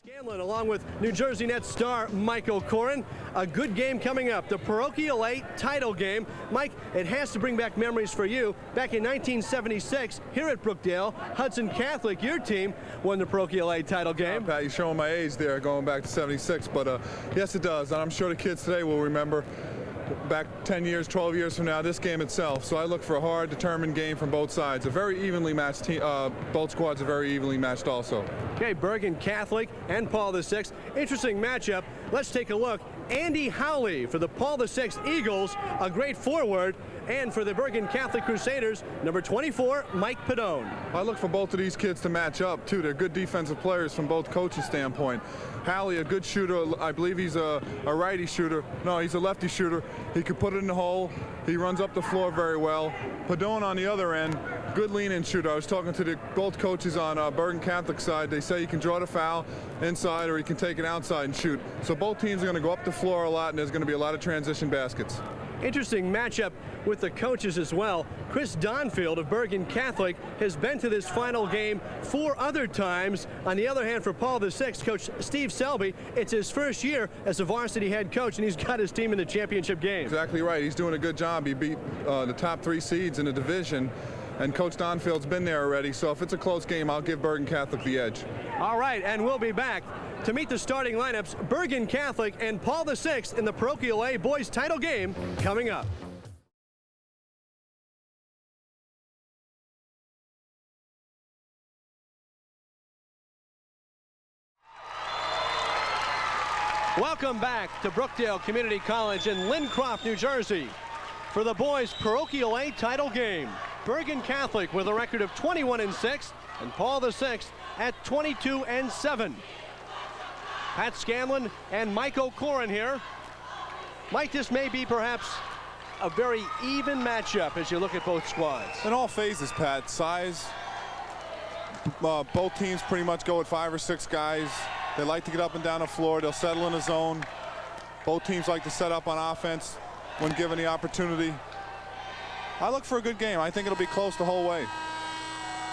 Scanlon along with New Jersey Nets star Michael Corrin. A good game coming up, the Parochial 8 title game. Mike, it has to bring back memories for you. Back in 1976, here at Brookdale, Hudson Catholic, your team, won the Parochial 8 title game. Pat, you're showing my age there, going back to 76, but yes, it does. And I'm sure the kids today will remember back 10 years, 12 years from now, this game itself. So I look for a hard, determined game from both sides. A very evenly matched team. Both squads are very evenly matched also. Okay, Bergen Catholic and Paul VI. Interesting matchup. Let's take a look. Andy Howley for the Paul VI Eagles, a great forward. And for the Bergen Catholic Crusaders, number 24, Mike Padone. I look for both of these kids to match up, too. They're good defensive players from both coaches' standpoint. Howley, a good shooter. I believe he's a righty shooter. No, he's a lefty shooter. He can put it in the hole. He runs up the floor very well. Padone on the other end, good lean-in shooter. I was talking to both coaches on Bergen Catholic side. They say he can draw the foul inside or he can take it outside and shoot. So both teams are going to go up the floor a lot, and there's going to be a lot of transition baskets. Interesting matchup with the coaches as well. Chris Donfield of Bergen Catholic has been to this final game 4 other times. On the other hand, for Paul VI, Coach Steve Selby, it's his first year as a varsity head coach, and he's got his team in the championship game. Exactly right. He's doing a good job. He beat the top 3 seeds in the division, and Coach Donfield's been there already. So if it's a close game, I'll give Bergen Catholic the edge. All right, and we'll be back to meet the starting lineups, Bergen Catholic and Paul VI in the Parochial A boys title game coming up. Welcome back to Brookdale Community College in Lincroft, New Jersey for the boys Parochial A title game. Bergen Catholic with a record of 21-6 and Paul VI at 22-7. Pat Scanlon and Michael Corrin here. Mike, this may be perhaps a very even matchup as you look at both squads. In all phases, Pat. Size. Both teams pretty much go with 5 or 6 guys. They like to get up and down the floor. They'll settle in a zone. Both teams like to set up on offense when given the opportunity. I look for a good game. I think it'll be close the whole way.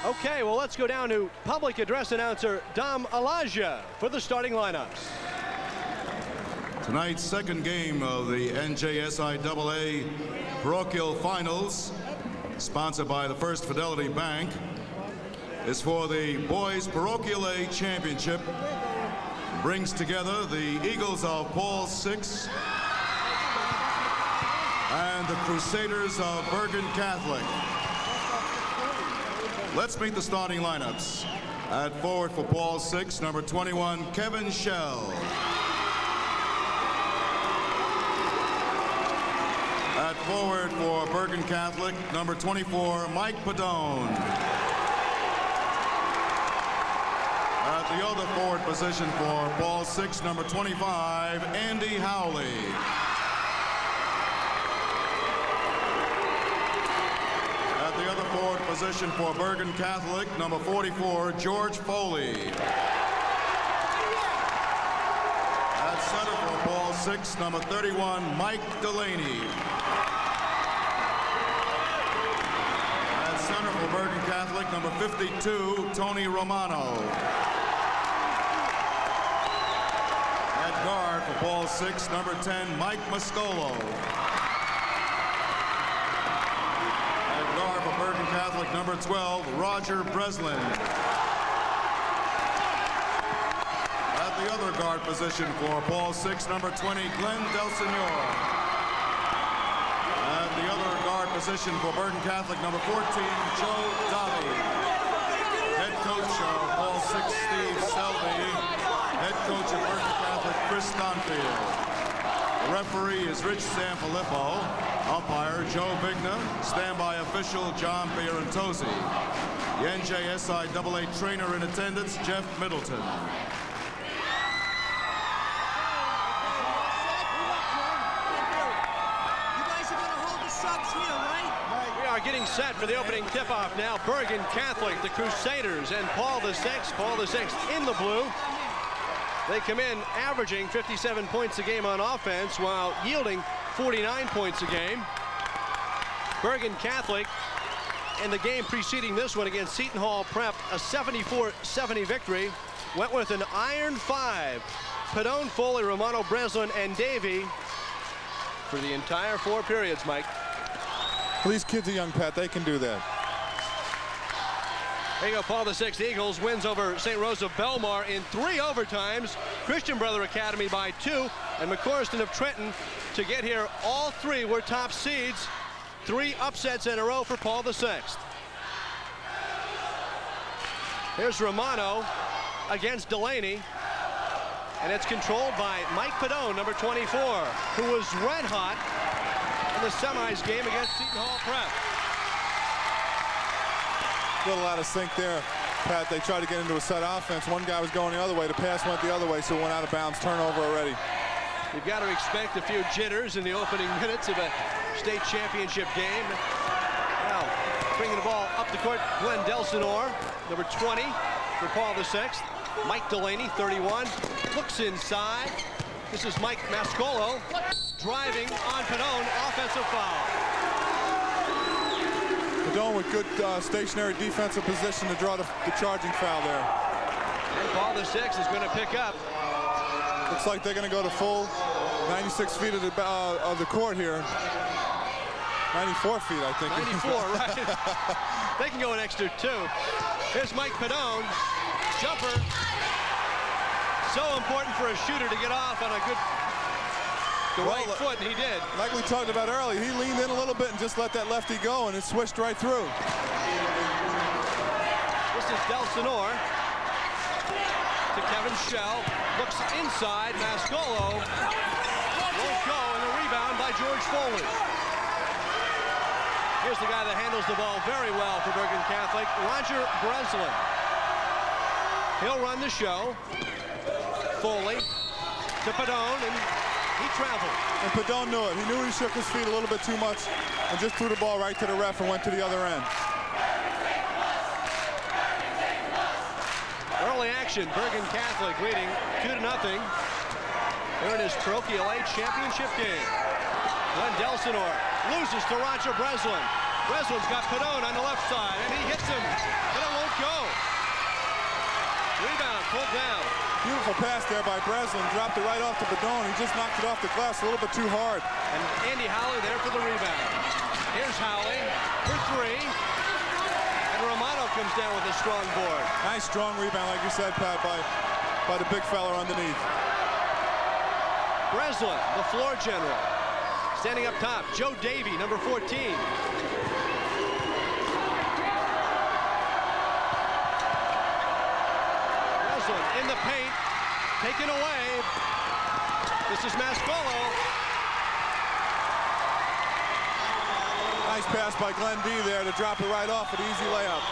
Okay, well, let's go down to public address announcer Dom Elijah for the starting lineups. Tonight's second game of the NJSIAA Parochial Finals, sponsored by the First Fidelity Bank, is for the Boys Parochial A Championship. Brings together the Eagles of Paul VI and the Crusaders of Bergen Catholic. Let's meet the starting lineups. At forward for Paul VI, number 21, Kevin Schell. At forward for Bergen Catholic, number 24, Mike Padone. At the other forward position for Paul VI, number 25, Andy Howley. At the other forward position for Bergen Catholic, number 44, George Foley. At center for Paul VI, number 31, Mike Delaney. At center for Bergen Catholic, number 52, Tony Romano. At guard for Paul VI, number 10, Mike Mascolo. Bergen Catholic, number 12, Roger Breslin. At the other guard position for Paul VI, number 20, Glenn Del Senor. At the other guard position for Bergen Catholic, number 14, Joe Davi. Head coach of Paul VI, Steve Selby. Head coach of Bergen Catholic, Chris Donfield. The referee is Rich Sanfilippo. Umpire Joe Vigna. Standby official John Pierantozzi. The NJSIAA trainer in attendance, Jeff Middleton. We are getting set for the opening tip-off now. Bergen Catholic, the Crusaders, and Paul VI. Paul VI in the blue. They come in averaging 57 points a game on offense while yielding 49 points a game. Bergen Catholic in the game preceding this one against Seton Hall Prep, a 74-70 victory. went with an iron 5. Padone, Foley, Romano, Breslin, and Davey for the entire 4 periods, Mike. Well, these kids are young, Pat. They can do that. There you go, Paul VI Eagles wins over St. Rose of Belmar in 3 overtimes. Christian Brother Academy by 2. And McCorston of Trenton to get here. All 3 were top seeds. 3 upsets in a row for Paul VI. Here's Romano against Delaney. And it's controlled by Mike Padone, number 24, who was red hot in the semis game against Seton Hall Prep. Little out of sync there, Pat. They tried to get into a set offense. One guy was going the other way. The pass went the other way, so it went out of bounds. Turnover already. You've got to expect a few jitters in the opening minutes of a state championship game. Now, bringing the ball up the court, Glenn Delsinore, number 20 for Paul VI. Mike Delaney, 31, looks inside. This is Mike Mascolo driving on Padone, offensive foul. Padone with good stationary defensive position to draw the charging foul there. And Paul VI is going to pick up. Looks like they're going to go to full 96 feet of the court here. 94 feet, I think. 94, right. They can go an extra 2. Here's Mike Padone. Jumper. So important for a shooter to get off on a good right foot, and he did. Like we talked about earlier, he leaned in a little bit and just let that lefty go, and it swished right through. This is Delsinore to Kevin Schell. Looks inside. Mascolo won't go, and a rebound by George Foley. Here's the guy that handles the ball very well for Bergen Catholic, Roger Breslin. He'll run the show. Foley to Padone, and he traveled. And Padone knew it. He knew he shook his feet a little bit too much and just threw the ball right to the ref and went to the other end. Early action, Bergen Catholic leading 2-0. They're in his Parochial A championship game. Glenn Delsinore loses to Roger Breslin. Breslin's got Padone on the left side, and he hits him, but it won't go. Rebound pulled down. Beautiful pass there by Breslin. Dropped it right off to Padone. He just knocked it off the glass a little bit too hard. And Andy Howley there for the rebound. Here's Howley for 3. And Romano comes down with a strong board. Nice strong rebound, like you said, Pat, by the big fella underneath. Breslin, the floor general. Standing up top, Joe Davey, number 14. In the paint, taken away. This is Mascolo. Nice pass by Glenn D there to drop it right off, an easy layup.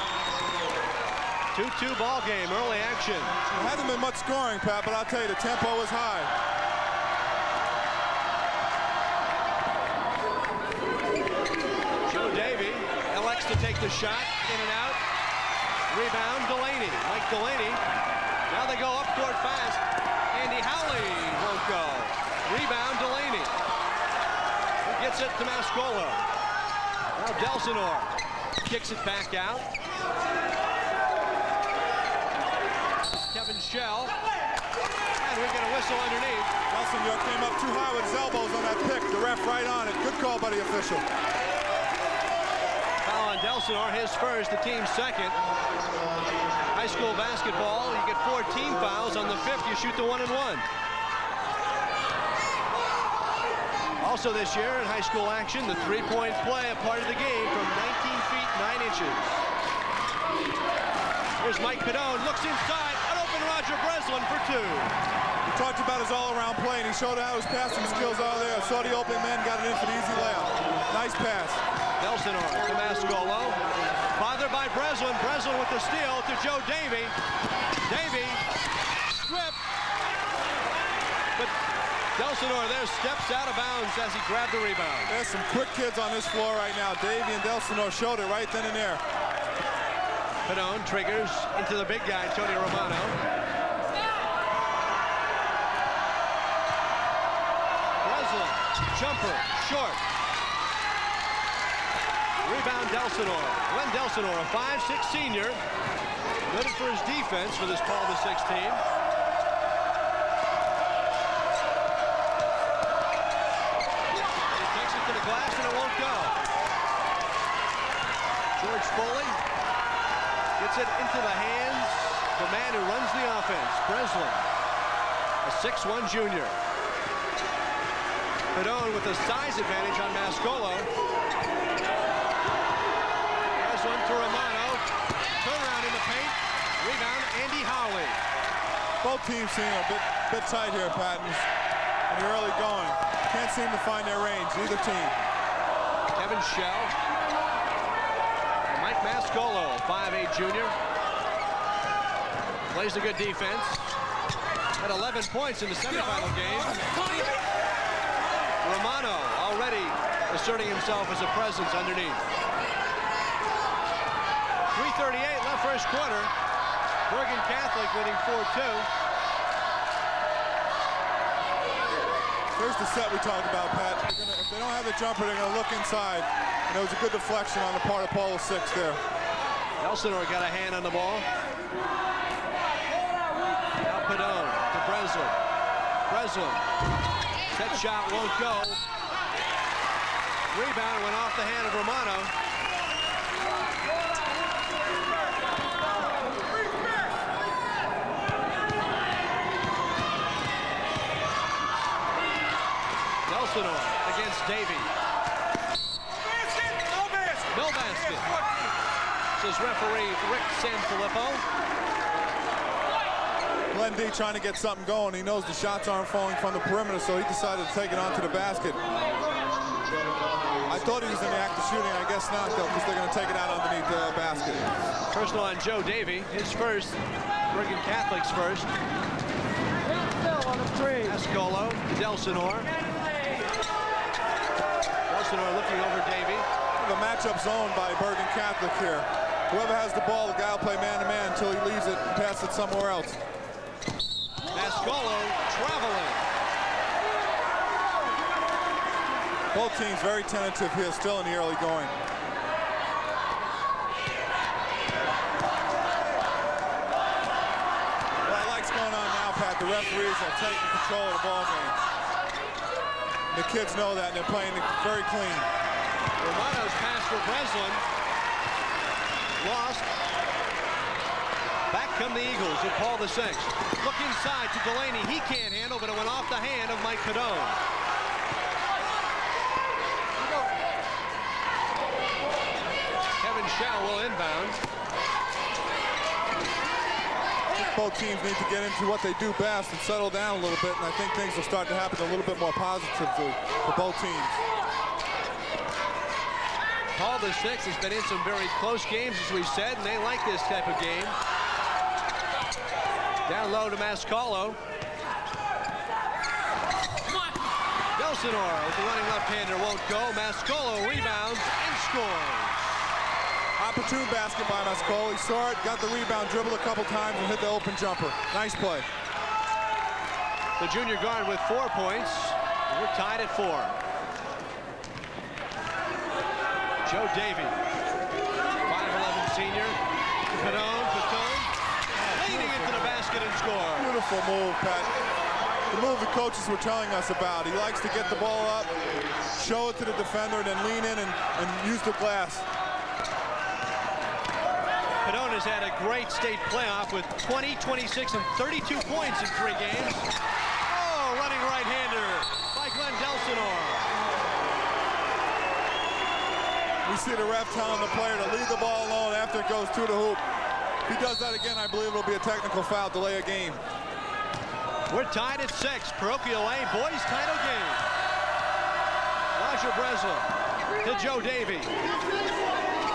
2-2 ball game, early action. There hasn't been much scoring, Pat, but I'll tell you, the tempo is high. Joe Davey elects to take the shot, in and out. Rebound, Delaney. Mike Delaney. Now they go up court fast. Andy Howley won't go. Rebound, Delaney. He gets it to Mascolo. Now Delsinore kicks it back out. Kevin Schell. And we get a whistle underneath. Delsinore came up too high with his elbows on that pick. The ref right on it. Good call by the official. Foul on Delsinore, his first, the team's second. High school basketball, you get 4 team fouls. On the 5th, you shoot the 1-and-1. Also this year in high school action, the 3-point play, a part of the game from 19 feet 9 inches. Here's Mike Padone, looks inside, an open Roger Breslin for 2. He talked about his all-around play, and he showed how his passing skills are there. Saw the open man, got it in for the easy layup. Nice pass. Delsinore to Mascolo. Bothered by Breslin. Breslin with the steal to Joe Davey. Davey stripped. But Delsinore there steps out of bounds as he grabbed the rebound. There's some quick kids on this floor right now. Davey and Delsinore showed it right then and there. Padone triggers into the big guy, Tony Romano. Breslin, jumper, short. Rebound Delsinore. Glenn Delsinore, a 5'6" senior. Good for his defense for this Paul VI team. He takes it to the glass and it won't go. George Foley gets it into the hands of the man who runs the offense, Breslin, a 6'1" junior. Padone with a size advantage on Mascolo. Has one to Romano. Turnaround in the paint. Rebound, Andy Howley. Both teams seem a bit tight here, Patton, in the early going. Can't seem to find their range, either team. Kevin Shell. And Mike Mascolo, 5'8" junior. Plays a good defense. Had 11 points in the semifinal game. Romano already asserting himself as a presence underneath. 3:38 left first quarter. Bergen Catholic winning 4-2. Here's the set we talked about, Pat. If they don't have the jumper, they're going to look inside. And there was a good deflection on the part of Paul VI there. Elsinore got a hand on the ball. Now Padone to Breslin. Breslin. Set shot won't go. Rebound went off the hand of Romano. Elsinore against Davey. No basket. Says referee Rick Sanfilippo. Glenn D trying to get something going. He knows the shots aren't falling from the perimeter, so he decided to take it onto the basket. I thought he was in the act of shooting. I guess not, though, because they're going to take it out underneath the basket. Personal on Joe Davey, his first. Bergen Catholic's first. Mascolo to Elsinore. Elsinore looking over Davey. The matchup zone by Bergen Catholic here. Whoever has the ball, the guy will play man-to-man until he leaves it and passes it somewhere else. Mascolo traveling. Both teams very tentative here, still in the early going. What I like's going on now, Pat, the referees are taking control of the ball game. The kids know that, and they're playing it very clean. Romano's pass for Breslin. Lost. Back come the Eagles with Paul VI. Look inside to Delaney. He can't handle, but it went off the hand of Mike Padone. Kevin Shell will inbound. Both teams need to get into what they do best and settle down a little bit, and I think things will start to happen a little bit more positively for both teams. Paul VI has been in some very close games, as we said, and they like this type of game. Down low to Mascolo. Elsinore with the running left-hander won't go. Mascolo rebounds and scores. Opportune basket by Mascolo. He saw it, got the rebound, dribbled a couple times, and hit the open jumper. Nice play. The junior guard with 4 points. We're tied at 4. Joe Davey, 5'11" senior. Padone, leaning into the basket and score. Beautiful move, Pat. The move the coaches were telling us about. He likes to get the ball up, show it to the defender, and then lean in and use the glass. Padone has had a great state playoff with 20, 26, and 32 points in 3 games. Oh, running right-hander by Glenn Elsinore. We see the ref telling the player to leave the ball alone after it goes to the hoop. If he does that again, I believe it'll be a technical foul, delay a game. We're tied at 6. Parochial A boys title game. Roger Breslin to Joe Davey.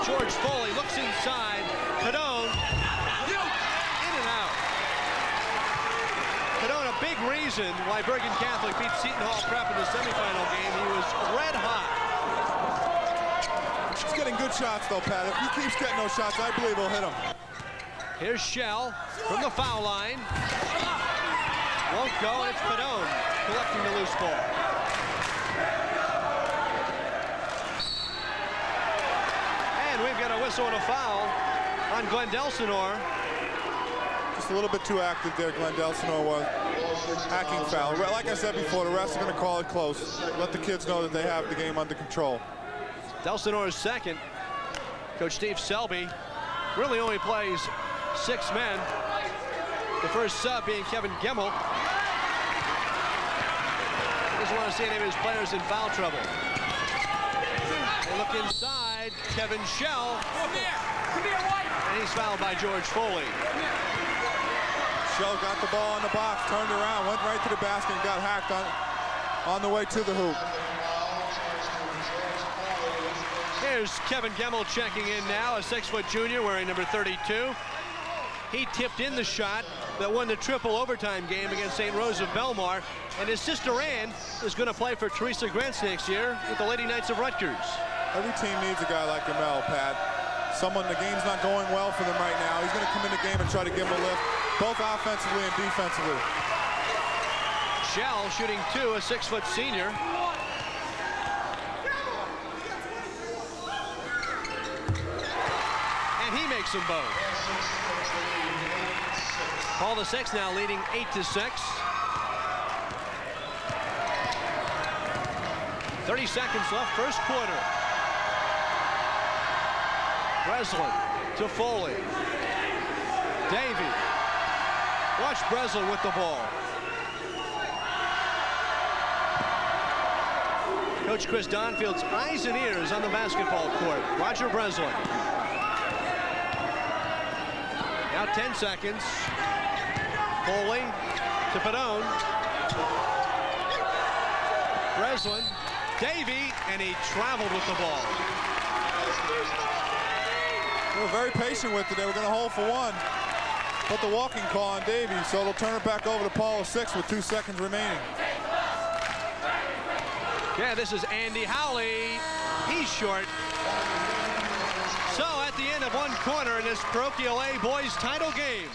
George Foley looks inside. Padone in and out. Padone, a big reason why Bergen Catholic beat Seton Hall Prep in the semifinal game. He was red hot. He's getting good shots, though, Pat. If he keeps getting those shots, I believe he'll hit them. Here's Shell from the foul line. Won't go, and it's Padone collecting the loose ball. And we've got a whistle and a foul on Glenn Elsinore. just a little bit too active there, Glenn Delsinore was. Hacking foul. Like I said before, the refs are going to call it close. Let the kids know that they have the game under control. Delsinore's second. Coach Steve Selby really only plays 6 men. The first sub being Kevin Gemmel. Doesn't want to see any of his players in foul trouble. They look inside. Kevin Shell. And he's fouled by George Foley. Shell got the ball in the box, turned around, went right to the basket, and got hacked on the way to the hoop. Here's Kevin Gemmel checking in now, a 6-foot junior wearing number 32. He tipped in the shot that won the triple overtime game against St. Rose of Belmar. And his sister Ann is going to play for Teresa Grants next year with the Lady Knights of Rutgers. Every team needs a guy like Gemmel, Pat. Someone, the game's not going well for them right now. He's going to come in the game and try to give them a lift, both offensively and defensively. Shell shooting 2, a 6-foot senior. And he makes them both. Paul VI now leading 8-6. 30 seconds left, first quarter. Breslin to Foley. Davey. Watch Breslin with the ball. Coach Chris Donfield's eyes and ears on the basketball court. Roger Breslin. Now 10 seconds. Foley to Padone. Breslin. Davey, and he traveled with the ball. They were very patient with it. They were going to hold for 1. Put the walking call on Davey, so they'll turn it back over to Paul VI with 2 seconds remaining. Yeah, this is Andy Howley. He's short. So at the end of 1 quarter in this Parochial A boys title game.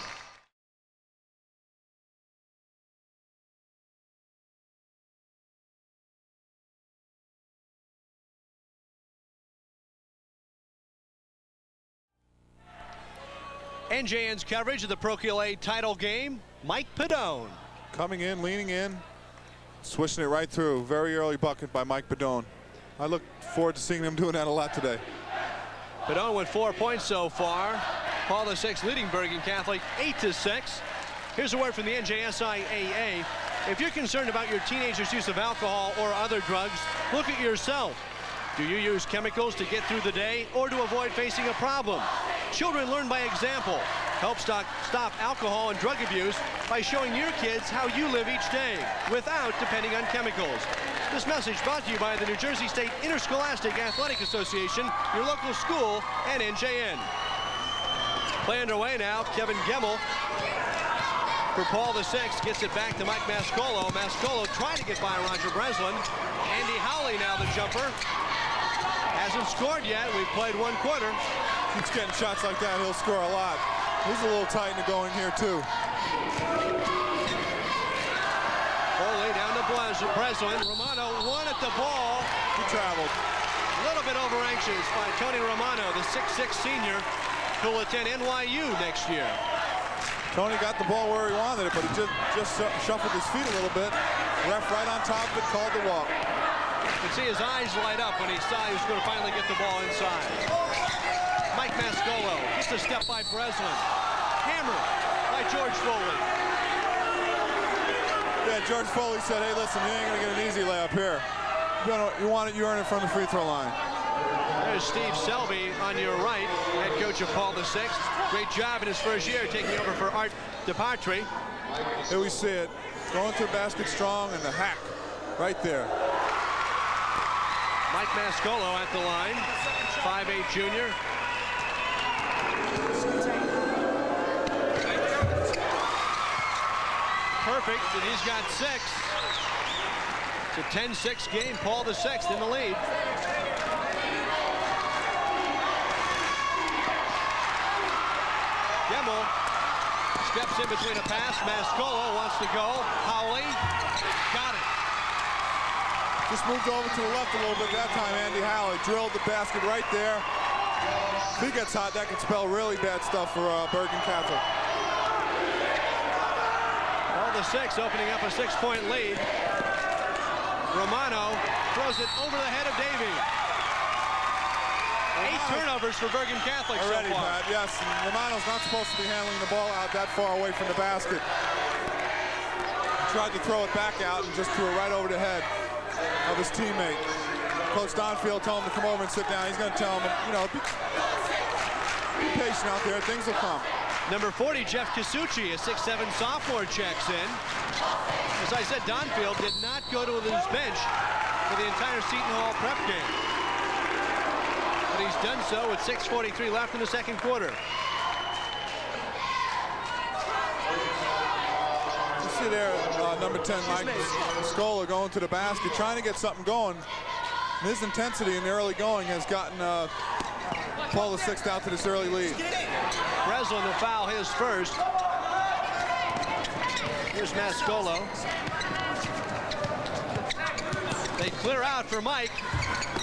NJN's coverage of the Parochial A title game, Mike Padone. Coming in, leaning in, swishing it right through. Very early bucket by Mike Padone. I look forward to seeing him doing that a lot today. Padone with 4 points so far. Paul VI leading Bergen Catholic 8-6. Here's a word from the NJSIAA. If you're concerned about your teenager's use of alcohol or other drugs, look at yourself. Do you use chemicals to get through the day or to avoid facing a problem? Children learn by example. Help stop alcohol and drug abuse by showing your kids how you live each day without depending on chemicals. This message brought to you by the New Jersey State Interscholastic Athletic Association, your local school, and NJN. Play underway now. Kevin Gemmel for Paul VI gets it back to Mike Mascolo. Mascolo trying to get by Roger Breslin. Andy Howley now the jumper. Hasn't scored yet. We've played 1 quarter. Keeps getting shots like that, he'll score a lot. He's a little tight to go in here too. Foley down to Breslin. Romano won at the ball. He traveled. A little bit over anxious by Tony Romano, the 6'6 senior, who'll attend NYU next year. Tony got the ball where he wanted it, but he just shuffled his feet a little bit. Ref right on top of it, called the walk. You can see his eyes light up when he saw he was going to finally get the ball inside. Mike Mascolo, just a step by Breslin. Hammered by George Foley. Yeah, George Foley said, hey, listen, you ain't going to get an easy layup here. You want it, you earn it from the free throw line. There's Steve Selby on your right, head coach of Paul VI. Great job in his first year, taking over for Art DePatri. Here we see it. Going to the basket strong and the hack right there. Mike Mascolo at the line, 5'8 junior. Perfect, and he's got 6. It's a 10-6 game. Paul VI in the lead. Gemmel steps in between a pass. Mascolo wants to go. Howley got it. Just moved over to the left a little bit that time. Andy Howley drilled the basket right there. If he gets hot, that could spell really bad stuff for Bergen Catholic. the 6, opening up a 6-point lead. Romano throws it over the head of Davey. 8 turnovers for Bergen Catholic already, so far. Pat, yes, and Romano's not supposed to be handling the ball out that far away from the basket. He tried to throw it back out and just threw it right over the head of his teammate. Coach Donfield told him to come over and sit down. He's going to tell him, you know, be patient out there. Things will come. Number 40, Jeff Kasuchi, a 6'7" sophomore, checks in. As I said, Donfield did not go to his bench for the entire Seton Hall prep game. But he's done so with 6:43 left in the second quarter. You see there, number 10, Mike Scola going to the basket, trying to get something going. And his intensity in the early going has gotten Paul VI out to this early lead. Breslin will foul his first. Here's Mascolo. They clear out for Mike.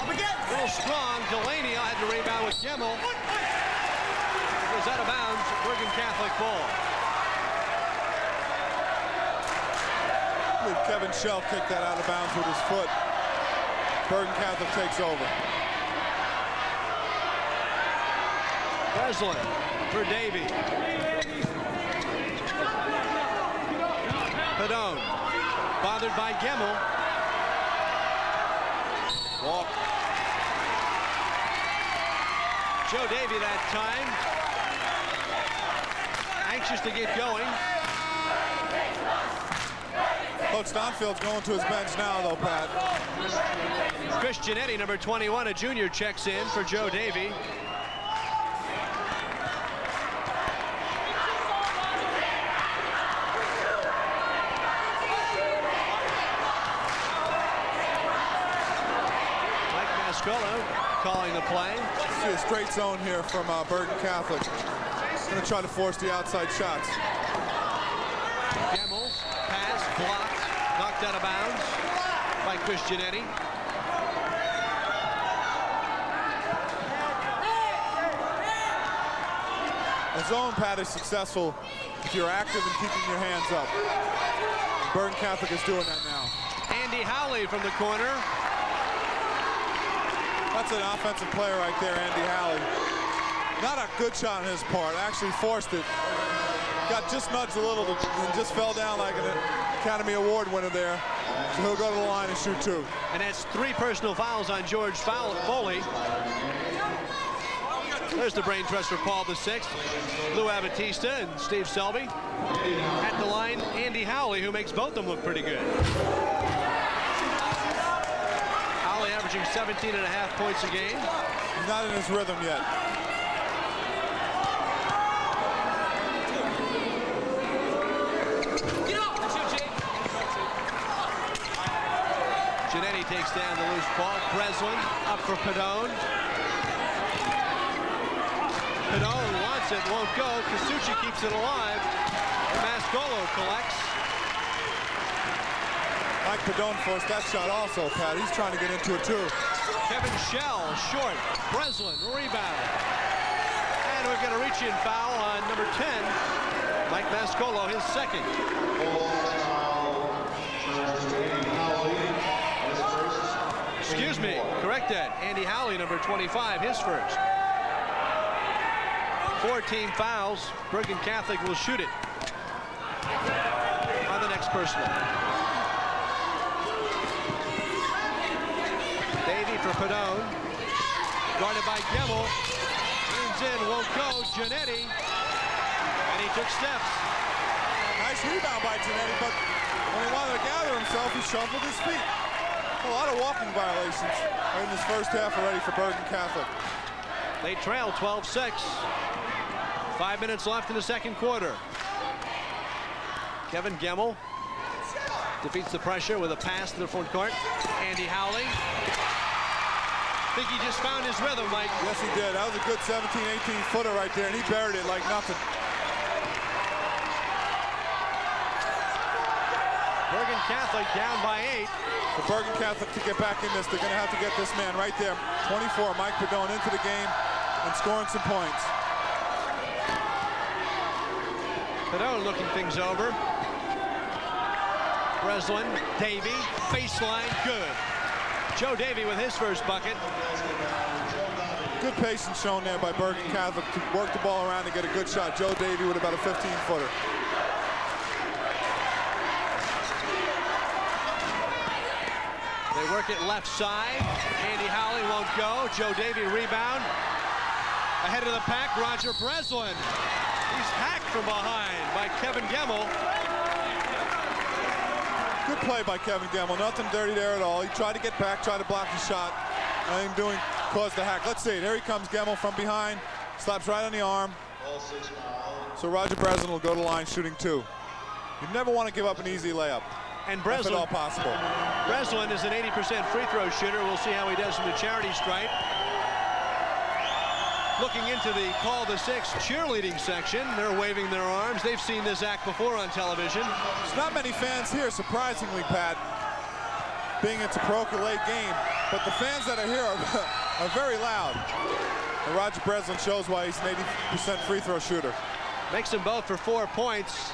A little strong. Delaney had to rebound with Gemmel. It was out of bounds. Bergen Catholic ball. Kevin Shell kicked that out of bounds with his foot. Bergen Catholic takes over. Breslin for Davey. Padone bothered by Gemmel. Walk. Joe Davey that time. Anxious to get going. Coach Donfield's going to his bench now, though, Pat. Chris Giannetti, number 21, a junior, checks in for Joe Davey. Calling the play. See a straight zone here from Bergen Catholic. Going to try to force the outside shots. Gemmel, pass, blocked, knocked out of bounds by Chris Giannetti. A zone, Pat, is successful if you're active and keeping your hands up. Bergen Catholic is doing that now. Andy Howley from the corner. That's an offensive player right there, Andy Howley. Not a good shot on his part. Actually forced it. Got just nudged a little and just fell down like an Academy Award winner there. So he'll go to the line and shoot 2. And that's 3 personal fouls on George Foley. There's the brain trust for Paul VI. Lou Abatista and Steve Selby. At the line, Andy Howley, who makes both of them look pretty good. Averaging 17.5 points a game. He's not in his rhythm yet. Giannetti takes down the loose ball. Breslin up for Padone. Padone wants it, won't go. Kasuchi keeps it alive. Mascolo collects. Mike Padone forced that shot also, Pat. He's trying to get into it, too. Kevin Shell, short. Breslin, rebound. And we've got a reach-in foul on number 10. Mike Mascolo, his second. Excuse me, correct that. Andy Howley, number 25, his first. 14 fouls. Bergen Catholic will shoot it on the next personal. Davey for Padone. Guarded by Gemmel. Leans in, won't go. Giannetti. And he took steps. Nice rebound by Giannetti, but when he wanted to gather himself, he shuffled his feet. A lot of walking violations in this first half already for Bergen Catholic. They trail 12-6. 5 minutes left in the second quarter. Kevin Gemmel defeats the pressure with a pass to the front court. Andy Howley. I think he just found his rhythm, Mike. Yes, he did. That was a good 17, 18-footer right there, and he buried it like nothing. Bergen Catholic down by 8. For Bergen Catholic to get back in this, they're going to have to get this man right there. 24, Mike Padone, into the game and scoring some points. Padone looking things over. Breslin, Davey, baseline, good. Joe Davey with his first bucket. Good patience shown there by Bergen Catholic to work the ball around and get a good shot. Joe Davey with about a 15-footer. They work it left side. Andy Howley won't go. Joe Davey rebound. Ahead of the pack, Roger Breslin. He's hacked from behind by Kevin Gemmel. Good play by Kevin Gemmel. Nothing dirty there at all. He tried to get back, tried to block the shot. And caused the hack. Let's see it. Here he comes, Gemmel from behind. Slaps right on the arm. So Roger Breslin will go to the line shooting 2. You never want to give up an easy layup. And Breslin, if at all possible. Breslin is an 80% free throw shooter. We'll see how he does from the charity stripe. Looking into the Call the Six cheerleading section, they're waving their arms. They've seen this act before on television. There's not many fans here, surprisingly, Pat, being it's a parochial late game. But the fans that are here are very loud. And Roger Breslin shows why he's an 80% free throw shooter. Makes them both for 4 points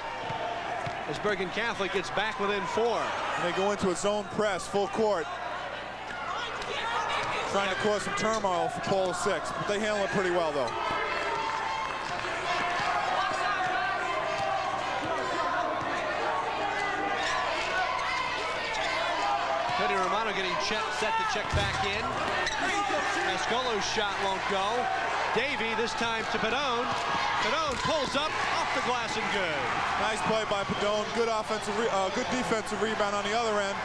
as Bergen Catholic gets back within 4. And they go into a zone press, full court. Trying to cause some turmoil for Pole 6, but they handle it pretty well, though. Tony Romano getting set to check back in. Mascolo's shot won't go. Davey this time to Padone. Padone pulls up off the glass and good. Nice play by Padone. Good good defensive rebound on the other end.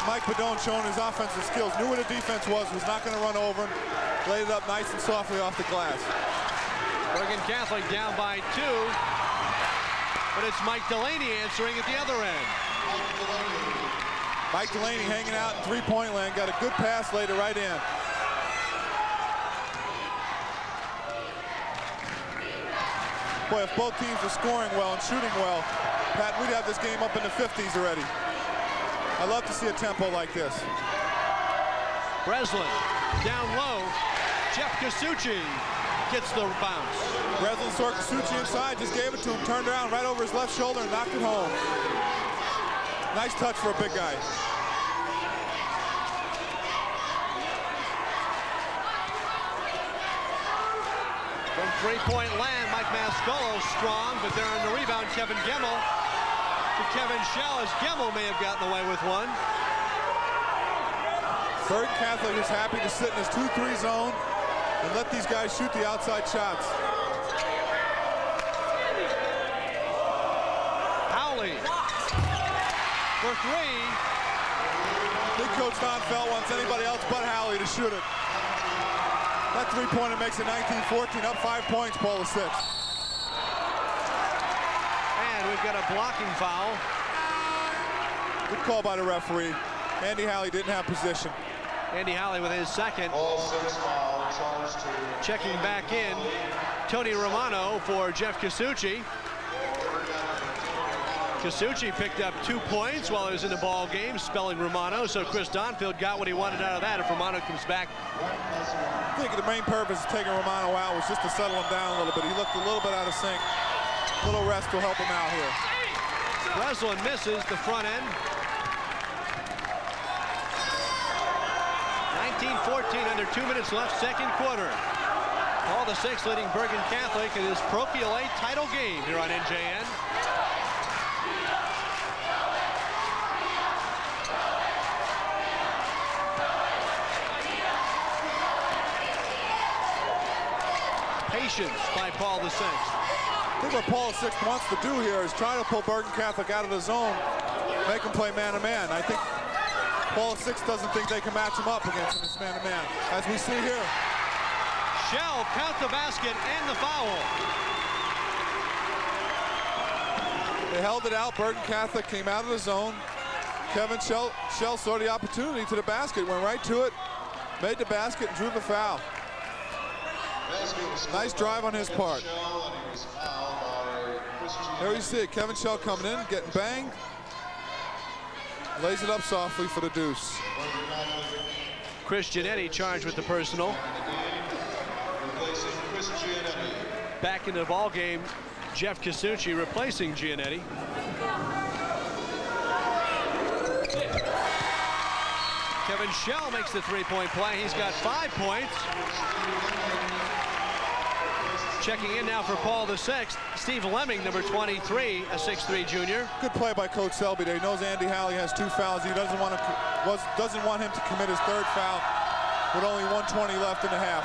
Mike Padone showing his offensive skills. Knew what the defense was not going to run over him. Laid it up nice and softly off the glass. Bergen Catholic down by 2. But it's Mike Delaney answering at the other end. Mike Delaney hanging out in three-point land. Got a good pass, laid it right in. Boy, if both teams were scoring well and shooting well, Pat, we'd have this game up in the 50s already. I love to see a tempo like this. Breslin down low. Jeff Casucci gets the bounce. Breslin saw Casucci inside, just gave it to him, turned around right over his left shoulder and knocked it home. Nice touch for a big guy. From three-point land, Mike Mascolo strong, but there on the rebound, Kevin Gemmel. To Kevin Schell, as Gemmel may have gotten away with one. Bergen Catholic is happy to sit in his 2-3 zone and let these guys shoot the outside shots. Howley for 3. Big Coach Don Felt wants anybody else but Howley to shoot it. That three-pointer makes it 19-14, up 5 points, Pole 6. And we've got a blocking foul. Good call by the referee. Andy Howley didn't have position. Andy Howley with his second. Checking back in, Tony Romano for Jeff Casucci. Casucci picked up 2 points while he was in the ball game, spelling Romano, so Chris Donfield got what he wanted out of that if Romano comes back. I think the main purpose of taking Romano out was just to settle him down a little bit. He looked a little bit out of sync. A little rest will help him out here. Breslin misses the front end. 19-14, under 2 minutes left, second quarter. All the 6 leading Bergen Catholic in this Parochial A title game here on NJN. Patience by Paul VI. I think what Paul VI wants to do here is try to pull Bergen Catholic out of the zone, make him play man-to-man. I think Paul VI doesn't think they can match him up against him as man-to-man, as we see here. Shell count the basket and the foul. They held it out. Bergen Catholic came out of the zone. Kevin Shell saw the opportunity to the basket, went right to it, made the basket, and drew the foul. Nice drive on his part. There you see it. Kevin Shell coming in, getting banged. Lays it up softly for the deuce. Chris Giannetti charged with the personal. Back in the ball game, Jeff Casucci replacing Giannetti. Kevin Shell makes the three-point play. He's got 5 points. Checking in now for Paul VI, Steve Lemming, number 23, a 6'3" junior. Good play by Coach Selby there. He knows Andy Halley has 2 fouls. He doesn't want him to commit his 3rd foul with only 1:20 left in the half.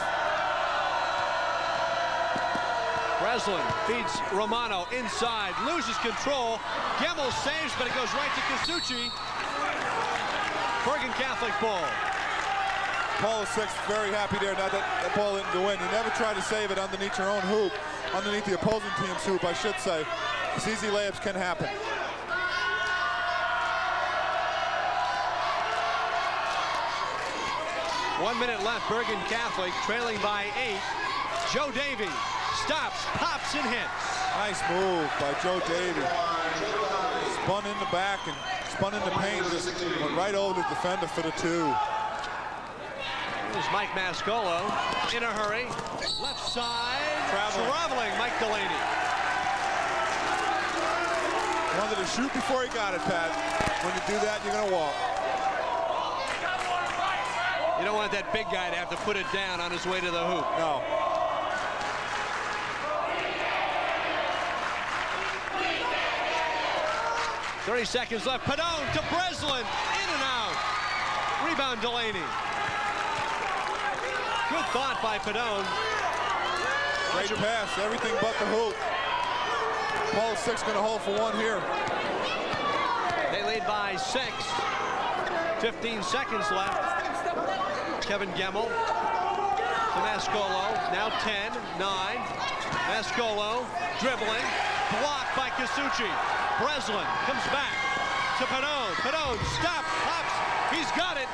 Breslin feeds Romano inside, loses control. Gemmel saves, but it goes right to Casucci. Bergen Catholic ball. Paul VI very happy there now that ball didn't go in. You never try to save it underneath your own hoop, underneath the opposing team's hoop, I should say. These easy layups can happen. One minute left, Bergen Catholic trailing by 8. Joe Davey stops, pops, and hits. Nice move by Joe Davey. Spun in the back and spun in the paint, just went right over the defender for the 2. Here's Mike Mascolo in a hurry. Left side, traveling Mike Delaney. Wanted to shoot before he got it, Pat. When you do that, you're going to walk. You don't want that big guy to have to put it down on his way to the hoop. No. .30 seconds left. Padone to Breslin. In and out. Rebound Delaney. Good thought by Padone. Great pass, everything but the hoop. Paul VI going to hold for 1 here. They lead by 6. 15 seconds left. Kevin Gemmel to Mascolo. Now 10, 9. Mascolo dribbling. Blocked by Casucci. Breslin comes back to Padone. Padone stops, pops. He's got it.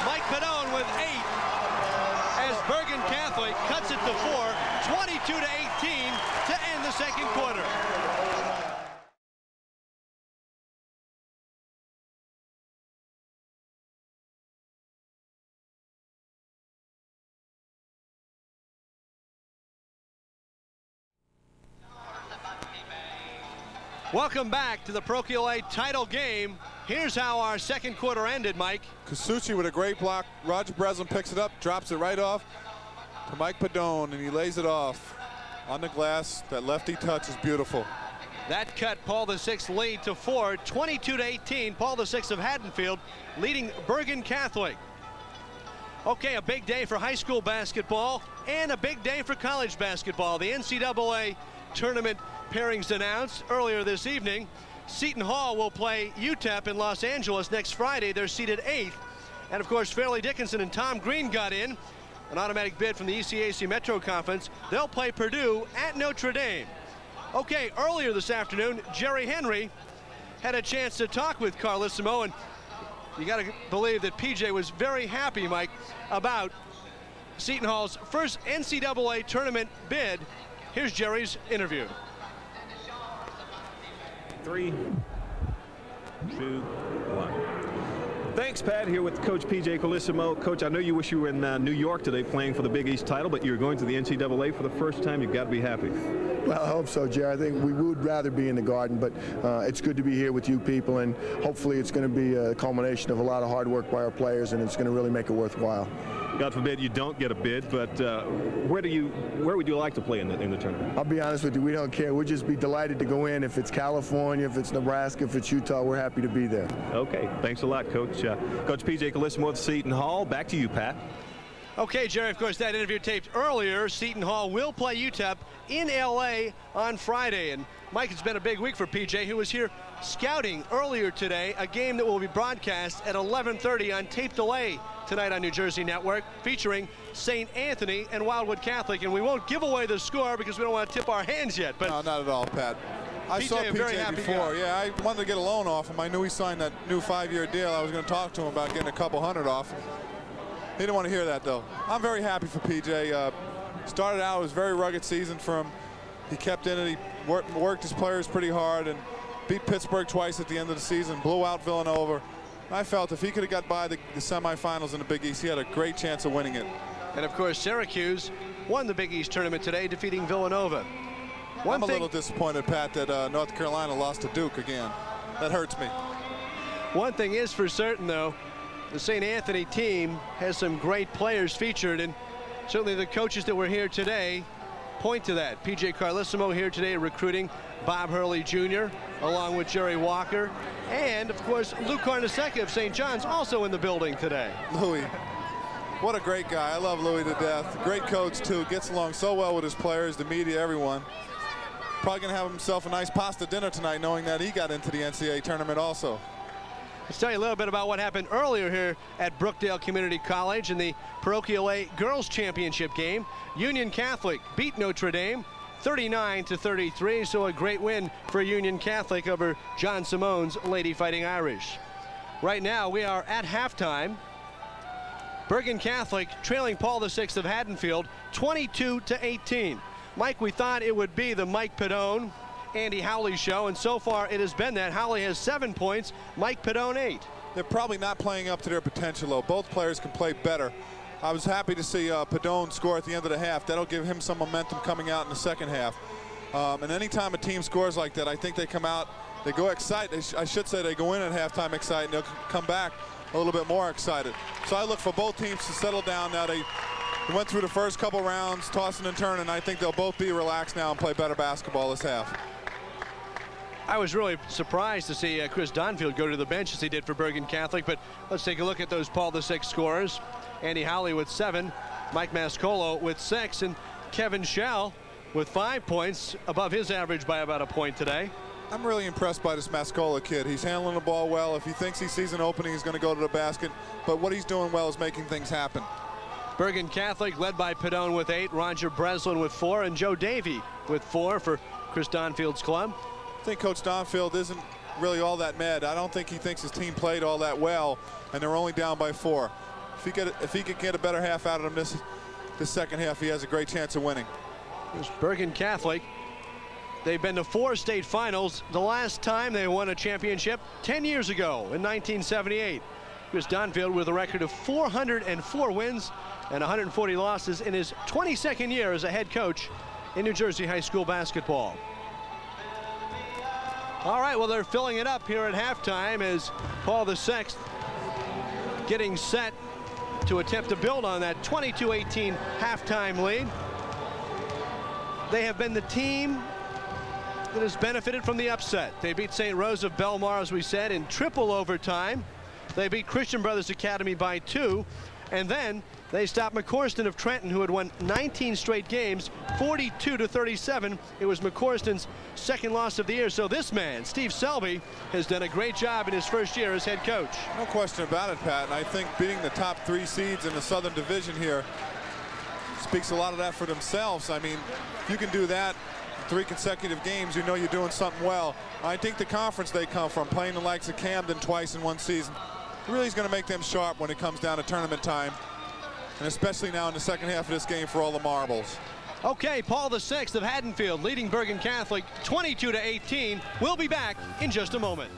Mike Padone with 8 as Bergen Catholic cuts it to 4, 22-18 to end the second quarter. Welcome back to the Parochial A title game. Here's how our second quarter ended, Mike. Casucci with a great block. Roger Breslin picks it up, drops it right off to Mike Padone, and he lays it off on the glass. That lefty touch is beautiful. That cut Paul VI lead to 4, 22-18. Paul VI of Haddonfield leading Bergen Catholic. Okay, a big day for high school basketball and a big day for college basketball. The NCAA tournament pairings announced earlier this evening. Seton Hall will play UTEP in Los Angeles next Friday. They're seeded 8th. And of course, Fairleigh Dickinson and Tom Green got in, an automatic bid from the ECAC Metro Conference. They'll play Purdue at Notre Dame. Okay, earlier this afternoon, Jerry Henry had a chance to talk with Carlissimo, and you got to believe that PJ was very happy, Mike, about Seton Hall's first NCAA tournament bid. Here's Jerry's interview. 3, 2, 1. Thanks, Pat. Here with Coach PJ Carlissimo. Coach, I know you wish you were in New York today playing for the Big East title, but you're going to the NCAA for the first time. You've got to be happy. Well, I hope so, Jerry. I think we would rather be in the Garden, but it's good to be here with you people, and hopefully it's going to be a culmination of a lot of hard work by our players, and it's going to really make it worthwhile. God forbid you don't get a bid, but where would you like to play in the tournament? I'll be honest with you, we don't care. We'll just be delighted to go in. If it's California, if it's Nebraska, if it's Utah, we're happy to be there. Okay, thanks a lot, Coach. Coach PJ Carlissimo of Seton Hall. Back to you, Pat. Okay, Jerry, of course, that interview taped earlier. Seton Hall will play UTEP in L.A. on Friday. And, Mike, it's been a big week for PJ, who was here scouting earlier today, a game that will be broadcast at 11:30 on tape delay tonight on New Jersey Network, featuring St. Anthony and Wildwood Catholic. And we won't give away the score because we don't want to tip our hands yet. But no, not at all, Pat. I saw PJ before. Yeah, I wanted to get a loan off him. I knew he signed that new 5-year deal. I was going to talk to him about getting a couple hundred off. He didn't want to hear that, though. I'm very happy for PJ. Started out, it was a very rugged season for him. He kept in it. He worked his players pretty hard and beat Pittsburgh twice at the end of the season, blew out Villanova. I felt if he could have got by the semifinals in the Big East, he had a great chance of winning it. And, of course, Syracuse won the Big East tournament today, defeating Villanova. I'm a little disappointed, Pat, that North Carolina lost to Duke again. That hurts me. One thing is for certain, though, The St. Anthony team has some great players featured, and certainly the coaches that were here today point to that. P.J. Carlissimo here today recruiting Bob Hurley Jr. along with Jerry Walker, and of course Lou Carnesecca of St. John's also in the building today. Louis, what a great guy. I love Louis to death. Great coach too, gets along so well with his players, the media, everyone. Probably gonna have himself a nice pasta dinner tonight knowing that he got into the NCAA tournament also. Let's tell you a little bit about what happened earlier here at Brookdale Community College in the Parochial A Girls Championship game. Union Catholic beat Notre Dame 39-33, so a great win for Union Catholic over John Simone's Lady Fighting Irish. Right now we are at halftime. Bergen Catholic trailing Paul VI of Haddonfield 22-18. Mike, we thought it would be the Mike Pedone, Andy Howley show, and so far it has been that. Howley has 7 points, Mike Pedone 8. They're probably not playing up to their potential, though. Both players can play better. I was happy to see Pedone score at the end of the half. That'll give him some momentum coming out in the second half. And anytime a team scores like that, I think they come out, they go excited. I should say they go in at halftime excited, and they'll come back a little bit more excited. So I look for both teams to settle down now. They went through the first couple rounds, tossing and turning. I think they'll both be relaxed now and play better basketball this half. I was really surprised to see Chris Donfield go to the bench as he did for Bergen Catholic, but let's take a look at those Paul VI scorers. Andy Howley with 7, Mike Mascolo with 6, and Kevin Schell with 5 points, above his average by about a point today. I'm really impressed by this Mascola kid. He's handling the ball well. If he thinks he sees an opening, he's going to go to the basket, but what he's doing well is making things happen. Bergen Catholic led by Pedone with 8, Roger Breslin with 4, and Joe Davey with 4 for Chris Donfield's club. I think Coach Donfield isn't really all that mad. I don't think he thinks his team played all that well, and they're only down by 4. If he could get a better half out of them this second half, he has a great chance of winning. Here's Bergen Catholic. They've been to 4 state finals. The last time they won a championship 10 years ago in 1978. Chris Donfield with a record of 404 wins and 140 losses in his 22nd year as a head coach in New Jersey high school basketball. All right, well, they're filling it up here at halftime as Paul VI getting set to attempt to build on that 22-18 halftime lead. They have been the team that has benefited from the upset. They beat St. Rose of Belmar, as we said, in triple overtime. They beat Christian Brothers Academy by 2, and then they stopped McCorston of Trenton, who had won 19 straight games, 42-37. It was McCorston's second loss of the year. So this man, Steve Selby, has done a great job in his first year as head coach. No question about it, Pat. And I think beating the top 3 seeds in the Southern Division here speaks a lot of that for themselves. I mean, if you can do that 3 consecutive games, you know you're doing something well. I think the conference they come from, playing the likes of Camden twice in one season, really is going to make them sharp when it comes down to tournament time. And especially now in the second half of this game for all the marbles. Okay, Paul VI of Haddonfield leading Bergen Catholic 22-18. We'll be back in just a moment.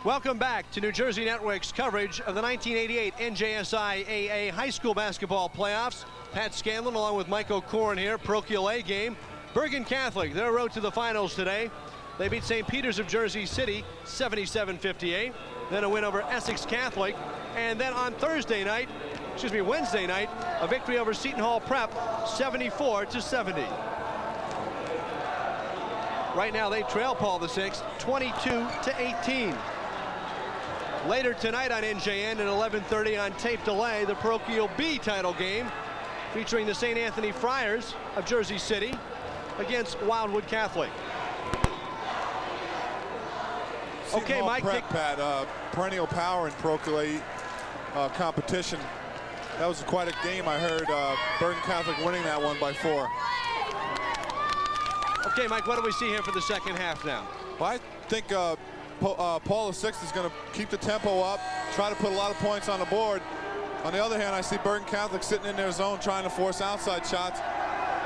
Welcome back to New Jersey Network's coverage of the 1988 NJSI AA High School Basketball Playoffs. Pat Scanlon along with Mike O'Corn here, Parochial A game. Bergen Catholic, their road to the finals today. They beat St. Peter's of Jersey City 77-58. Then a win over Essex Catholic. And then on Wednesday night, a victory over Seton Hall Prep 74-70. Right now they trail Paul VI 22-18. Later tonight on NJN at 11:30 on tape delay, the Parochial B title game featuring the St. Anthony Friars of Jersey City against Wildwood Catholic. Okay, Mike. Pat, perennial power in Parochial A competition. That was quite a game. I heard Bergen Catholic winning that one by 4. Okay, Mike, what do we see here for the second half now? Well, I think Paul VI is going to keep the tempo up, try to put a lot of points on the board. On the other hand, I see Bergen Catholic sitting in their zone trying to force outside shots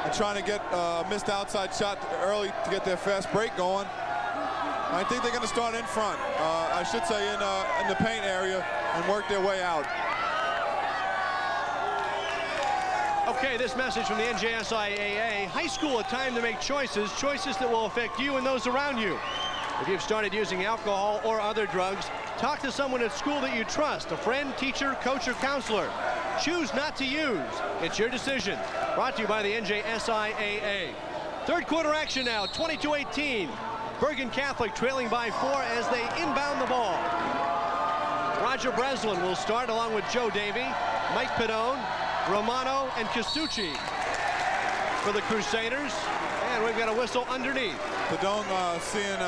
and trying to get a missed outside shot early to get their fast break going. I think they're going to start in front, I should say in the paint area, and work their way out. Okay, this message from the NJSIAA. High school, a time to make choices that will affect you and those around you. If you've started using alcohol or other drugs, talk to someone at school that you trust, a friend, teacher, coach, or counselor. Choose not to use. It's your decision. Brought to you by the NJSIAA. Third quarter action now, 22-18. Bergen Catholic trailing by 4 as they inbound the ball. Roger Breslin will start along with Joe Davey, Mike Pedone, Romano, and Casucci for the Crusaders. And we've got a whistle underneath. Pedone seeing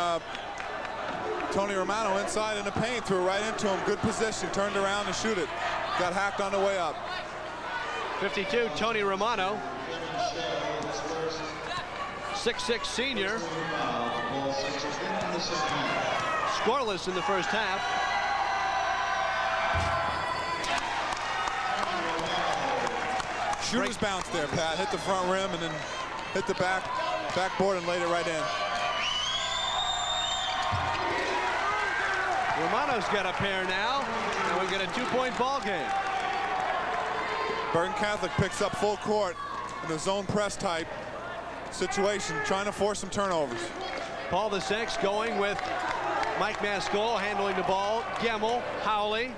Tony Romano inside in the paint, threw right into him. Good position, turned around to shoot it. Got hacked on the way up. 52, Tony Romano. 6'6" senior. Scoreless in the first half. Shooter's bounce there, Pat. Hit the front rim and then hit the backboard and laid it right in. Romano's got a pair now, and we've got a 2-point ball game. Bergen Catholic picks up full court in a zone press type situation, trying to force some turnovers. Paul VI going with Mike Mascolo handling the ball. Gemmel, Howley,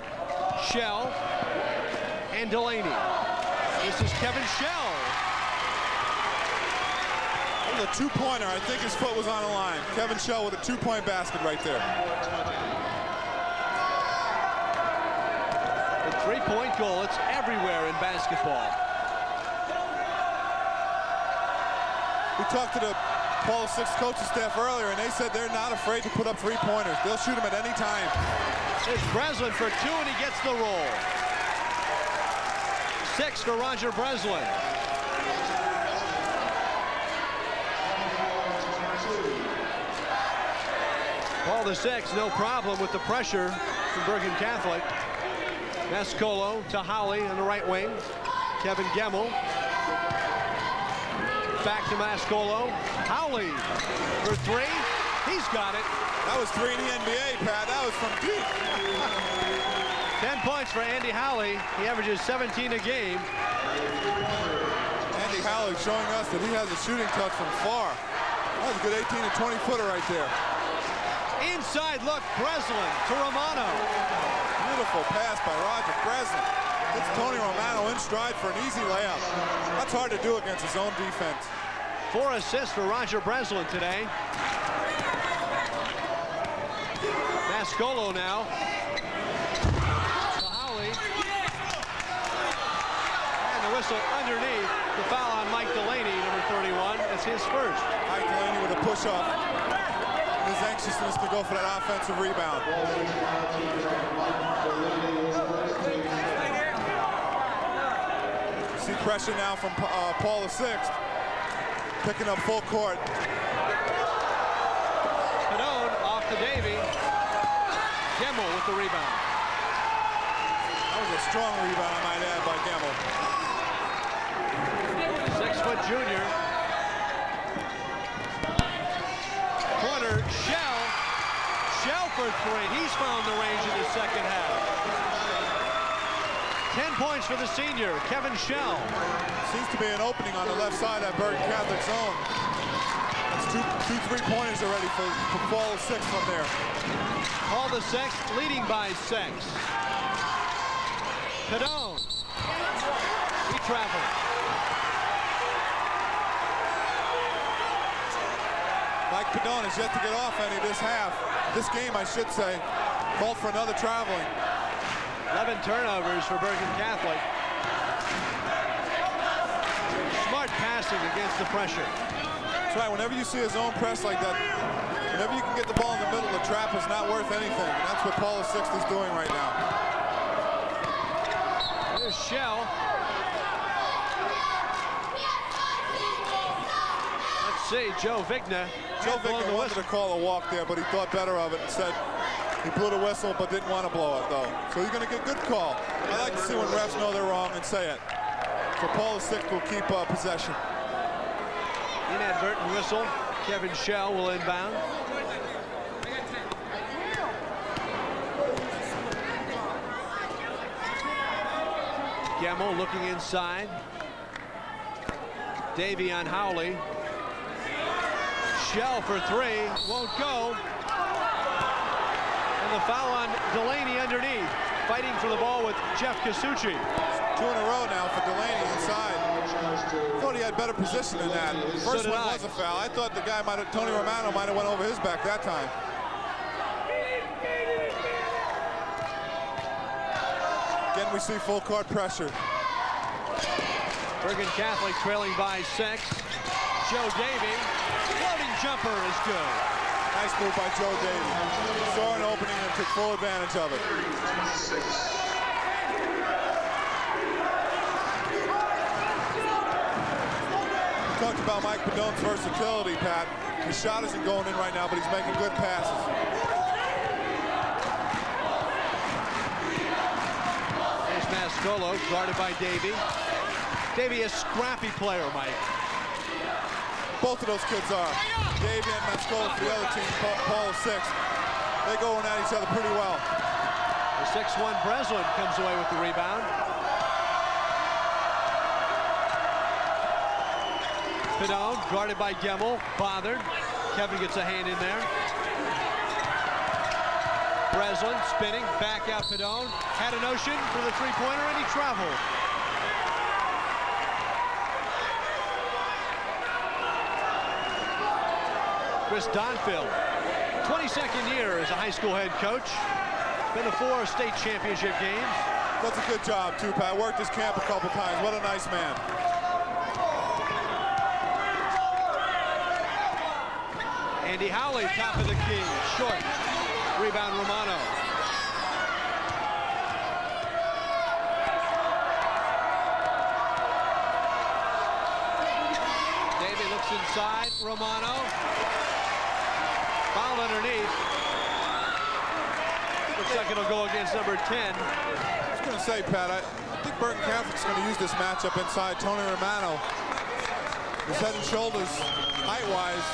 Shell, and Delaney. This is Kevin Shell. It was a two-pointer. I think his foot was on the line. Kevin Shell with a 2-point basket right there. The 3-point goal, it's everywhere in basketball. We talked to the Paul VI coaching staff earlier, and they said they're not afraid to put up 3-pointers. They'll shoot them at any time. It's Breslin for 2, and he gets the roll. 6 for Roger Breslin. Paul VI, no problem with the pressure from Bergen Catholic. Mascolo to Howley on the right wing. Kevin Gemmel. Back to Mascolo. Howley for 3. He's got it. That was 3 in the NBA, Pat. That was from deep. 10 points for Andy Howley. He averages 17 a game. Andy Howley showing us that he has a shooting touch from far. That was a good 18 to 20 footer right there. Inside look, Breslin to Romano. Beautiful pass by Roger Breslin. It's Tony Romano in stride for an easy layup. That's hard to do against his own defense. 4 assists for Roger Breslin today. Mascolo now. To Howley. And the whistle underneath. The foul on Mike Delaney, number 31. It's his first. Mike Delaney with a push-off. His anxiousness to go for that offensive rebound. See pressure now from Paul VI. Picking up full court. Pedone off to Davey. Gemmel with the rebound. That was a strong rebound, I might add, by Gemmel. 6-foot junior. Corner, Shell. Shell for 3. He's found the range in the second half. 10 points for the senior, Kevin Shell. Seems to be an opening on the left side of Bergen Catholic zone. That's two 3-pointers already for Paul VI from there. Paul VI leading by 6. Pedone. He traveled. Mike Pedone has yet to get off any this half. This game, I should say, called for another traveling. 11 turnovers for Bergen Catholic. Smart passing against the pressure. That's right, whenever you see a zone press like that, whenever you can get the ball in the middle, the trap is not worth anything. And that's what Paul VI is doing right now. Here's Shell. Let's see, Joe Vigna. Joe Vigna wanted to call a walk there, but he thought better of it and said he blew the whistle but didn't want to blow it, though. So he's going to get a good call. I like to see when refs know they're wrong and say it. So Paul VI will keep possession. Inadvertent whistle. Kevin Shell will inbound. Gemmel looking inside. Davey on Howley. Shell for three, won't go. And the foul on Delaney underneath. Fighting for the ball with Jeff Casucci. 2 in a row now for Delaney inside. Thought he had better position than that. The first one was a foul. I thought the guy Tony Romano might have went over his back that time. Again, we see full court pressure. Bergen Catholic trailing by 6. Joe Davey, floating jumper is good. Nice move by Joe Davey. Saw an opening and took full advantage of it. We talked about Mike Padone's versatility, Pat. His shot isn't going in right now, but he's making good passes. There's Mascolo, guarded by Davey. Davey, a scrappy player, Mike. Both of those kids are. Davey and Mascolo for the other team, Paul 6. They go at each other pretty well. The 6'1 Breslin comes away with the rebound. Padone, guarded by Gemmel, bothered. Kevin gets a hand in there. Breslin spinning, back out Padone. Had a notion for the three-pointer and he traveled. Chris Donfield, 22nd year as a high school head coach. Been to 4 state championship games. Does a good job too, Pat. Worked his camp a couple times. What a nice man. Andy Howley, top of the key, short. Rebound Romano. Davey looks inside, Romano. Foul underneath. Looks like it'll go against number 10. I was going to say, Pat, I think Bergen Catholic's going to use this matchup inside. Tony Romano is head and shoulders height-wise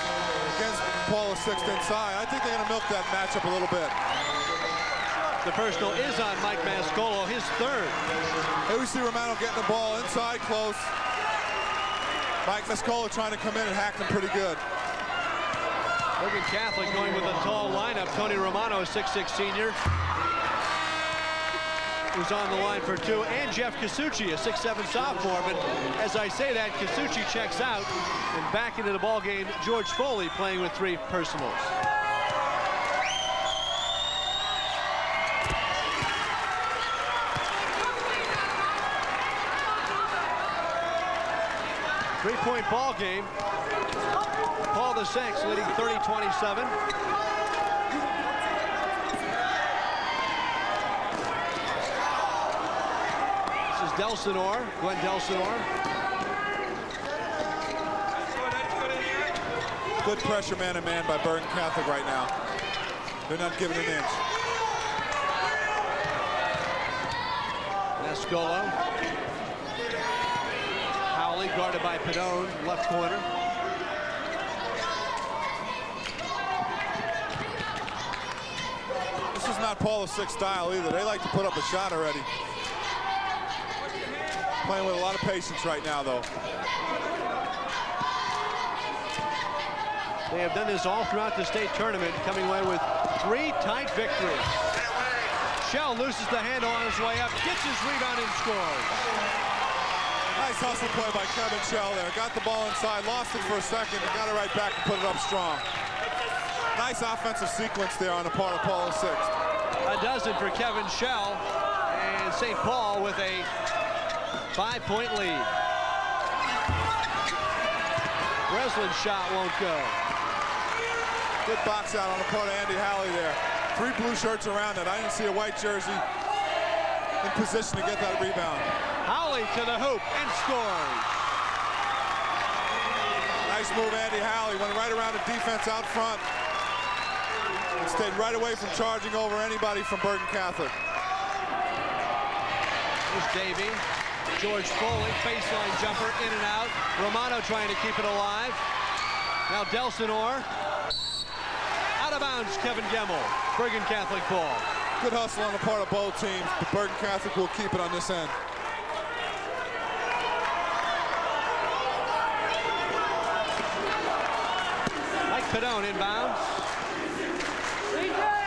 against Paul 6 inside. I think they're going to milk that matchup a little bit. The personal is on Mike Mascolo, his third. Here we see Romano getting the ball inside close. Mike Mascolo trying to come in and hack them pretty good. Bergen Catholic going with a tall lineup. Tony Romano, a 6'6 senior, who's on the line for 2, and Jeff Casucci, a 6'7 sophomore. But as I say that, Casucci checks out, and back into the ball game, George Foley playing with 3 personals. Three-point ball game. Paul the 6 leading 30-27. This is Delsinore, Glenn Delsinore. Good pressure man-to-man by Bergen Catholic right now. They're not giving an inch. Mascolo. Howley guarded by Padone, left corner. This is not Paul 6 style either. They like to put up a shot already. Playing with a lot of patience right now, though. They have done this all throughout the state tournament, coming away with 3 tight victories. Shell loses the handle on his way up, gets his rebound and scores. Nice hustle play by Kevin Shell there. Got the ball inside, lost it for a second, and got it right back and put it up strong. Nice offensive sequence there on the part of Paul 6. A dozen for Kevin Shell, and St. Paul with a 5-point lead. Breslin's shot won't go. Good box out on the part of Andy Howley there. 3 blue shirts around it. I didn't see a white jersey in position to get that rebound. Howley to the hoop and scores. Nice move, Andy Howley. Went right around the defense out front and stayed right away from charging over anybody from Bergen Catholic. Here's Davey. George Foley, baseline jumper, in and out. Romano trying to keep it alive. Now Delsinore. Out of bounds, Kevin Gemmel. Bergen Catholic ball. Good hustle on the part of both teams, but Bergen Catholic will keep it on this end. Padone inbounds.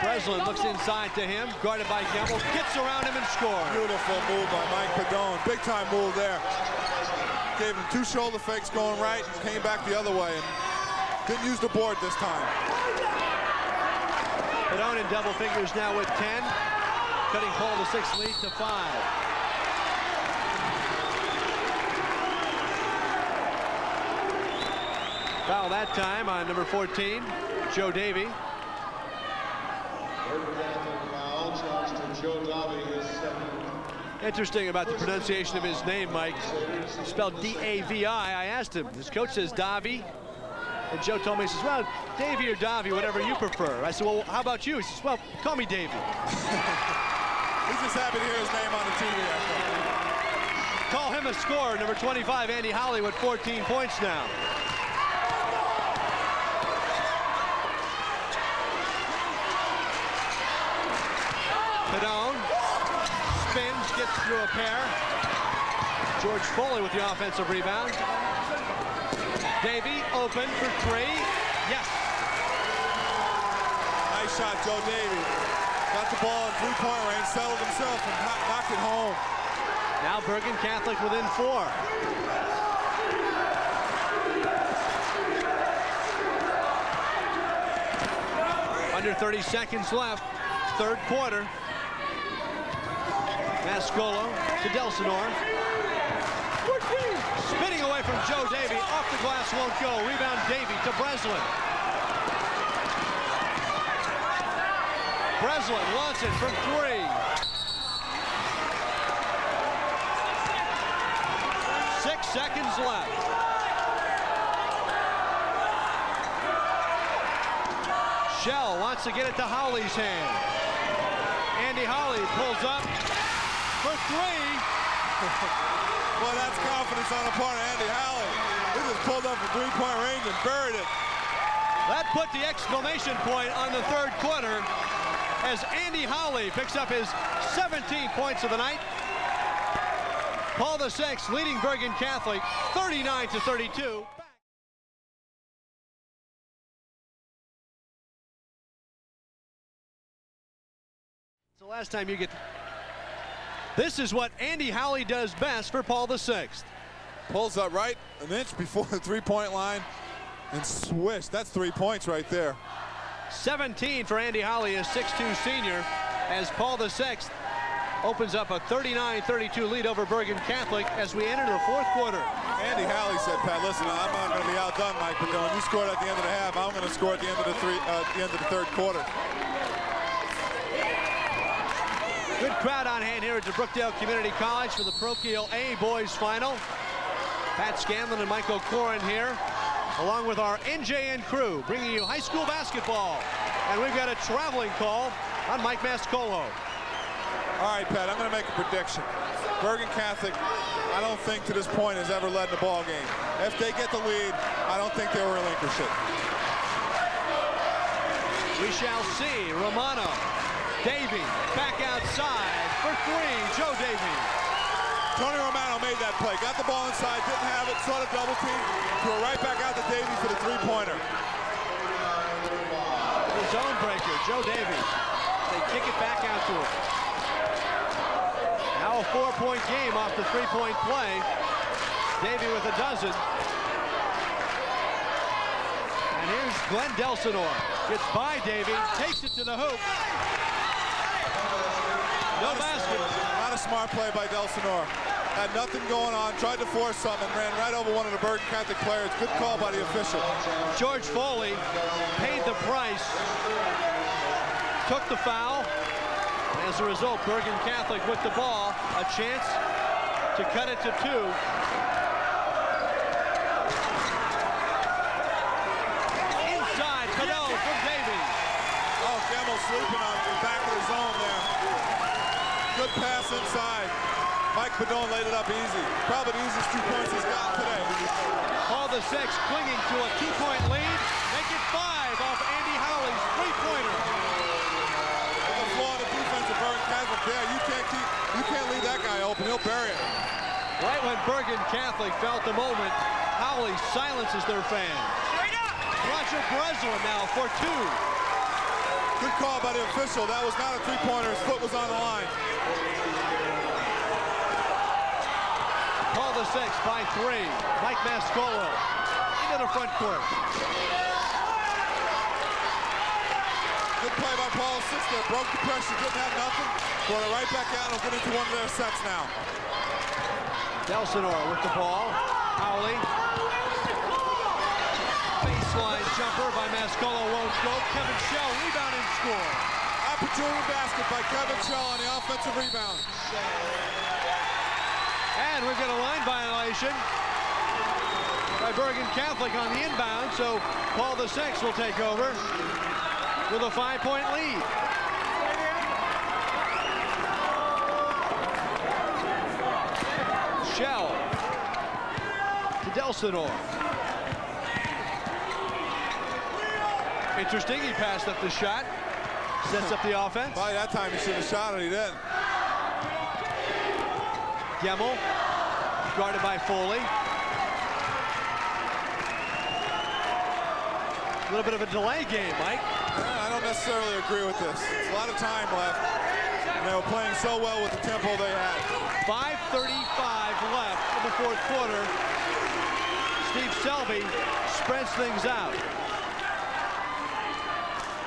Breslin looks inside to him, guarded by Gemmel, gets around him and scores. Beautiful move by Mike Padone. Big time move there. Gave him 2 shoulder fakes going right and came back the other way and didn't use the board this time. Padone in double figures now with 10, cutting Paul VI lead to 5. Foul that time on number 14, Joe Davey. Interesting about the pronunciation of his name, Mike. It's spelled D-A-V-I. I asked him. His coach says Davi. And Joe told me, he says, well, Davey or Davi, whatever you prefer. I said, well, how about you? He says, well, call me Davey. He's just happy to hear his name on the TV. Call him a scorer. Number 25, Andy Holly, with 14 points now. Padone spins, gets through a pair. George Foley with the offensive rebound. Davey open for 3. Yes. Nice shot, Joe Davey. Got the ball in 3-point range, settled himself, and knocked it home. Now Bergen Catholic within 4. Under 30 seconds left, 3rd quarter. Mascolo to Delsinore. Spinning away from Joe Davey. Off the glass, won't go. Rebound Davey to Breslin. Breslin wants it from 3. 6 seconds left. Shell wants to get it to Howley's hand. Andy Holly pulls up for 3. Well, that's confidence on the part of Andy Holly. He just pulled up from 3-point range and buried it. That put the exclamation point on the 3rd quarter as Andy Holly picks up his 17 points of the night. Paul VI leading Bergen Catholic 39-32. It's the last time you get. This is what Andy Holly does best for Paul VI. Pulls up right an inch before the 3-point line and swish. That's 3 points right there. 17 for Andy Holly, a 6'2 senior, as Paul VI opens up a 39-32 lead over Bergen Catholic as we enter the 4th quarter. Andy Holly said, Pat, listen, I'm not going to be outdone, Mike, but when you scored at the end of the half, I'm going to score at the end of the 3rd quarter. Good crowd on hand here at the Brookdale Community College for the Parochial A boys final. Pat Scanlon and Michael Corin here, along with our NJN crew, bringing you high school basketball. And we've got a traveling call on Mike Mascolo. All right, Pat, I'm going to make a prediction. Bergen Catholic, I don't think to this point has ever led in the ball game. If they get the lead, I don't think they'll relinquish it. We shall see. Romano. Davey back outside for 3. Joe Davey. Tony Romano made that play. Got the ball inside, didn't have it, saw the double team, threw it right back out to Davey for the 3-pointer. The zone breaker, Joe Davey. They kick it back out to him. Now a 4-point game off the 3-point play. Davey with a dozen. And here's Glenn Delsinore. Gets by Davey, takes it to the hoop. No basket. Not a smart play by Delsinore. Had nothing going on, tried to force something, ran right over one of the Bergen Catholic players. Good call by the official. George Foley paid the price, took the foul. As a result, Bergen Catholic with the ball, a chance to cut it to 2. Inside, Padone from Davey. Oh, Gemmel sleeping on the back of the zone there. Good pass inside. Mike Padone laid it up easy. Probably the easiest 2 points he's gotten today. Paul VI clinging to a 2-point lead. Make it 5 off Andy Howley's 3-pointer. The flaw in the defense of Bergen Catholic there. You can't leave that guy open. He'll bury it. Right when Bergen Catholic felt the moment, Howley silences their fans. Roger Breslin now for 2. Good call by the official. That was not a three-pointer. His foot was on the line. Paul the 6th by 3. Mike Mascolo into the front court. Good play by Paul the 6th there. Broke the pressure, didn't have nothing. Brought it right back out and we'll get into one of their sets now. Delsinor with the ball. Howley. Baseline jumper by Mascolo won't go. Kevin Shell rebound and score. Opportunity basket by Kevin Shell on the offensive rebound. And we've got a line violation by Bergen Catholic on the inbound, so Paul the 6th will take over with a 5-point lead. Shell to Delsinor. Interesting, he passed up the shot. Sets up the offense. By that time he should have shot it, he didn't. Gemmel, guarded by Foley. A little bit of a delay game, Mike. Yeah, I don't necessarily agree with this. There's a lot of time left. And they were playing so well with the tempo they had. 5:35 left in the fourth quarter. Steve Selby spreads things out.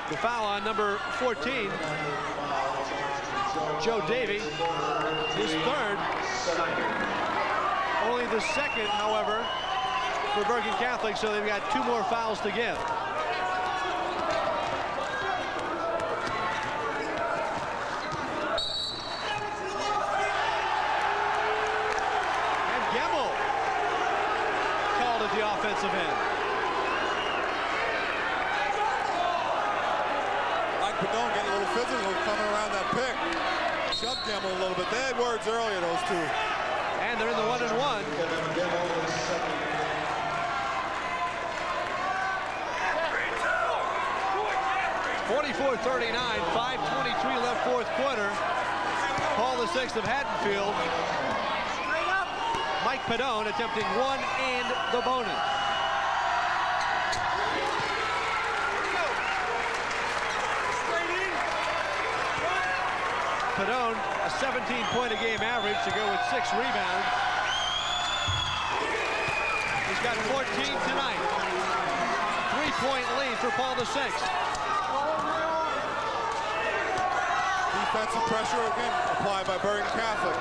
The foul on number 14, Joe Davey, his third. Only the second, however, for Bergen Catholic, so they've got 2 more fouls to give. And Gemmel called at the offensive end. Padone getting a little physical coming around that pick. Shoved Gemmel a little bit. They had words earlier, those two. And they're in the 1-and-1. .44-39, 5:23 left fourth quarter. Paul the 6th of Haddonfield. Mike Padone attempting 1 and the bonus. Padone, a 17-point-a-game average to go with 6 rebounds. He's got 14 tonight. 3-point lead for Paul the 6th. Defensive pressure again applied by Bergen Catholic.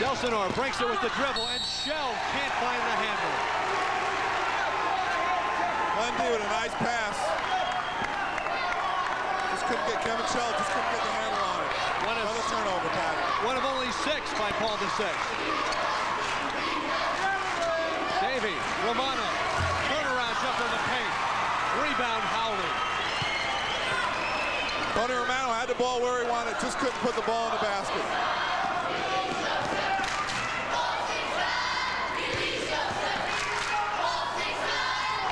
Delsinor breaks it with the dribble, and Shell can't find the handle. Lendy with a nice pass. Just couldn't get Kevin Shell, just couldn't get the handle on it. Another turnover, Pat. One of only 6 by Paul the 6th. Davey, Romano, turnaround jumper in the paint. Rebound, Howley. Tony Romano had the ball where he wanted, just couldn't put the ball in the basket.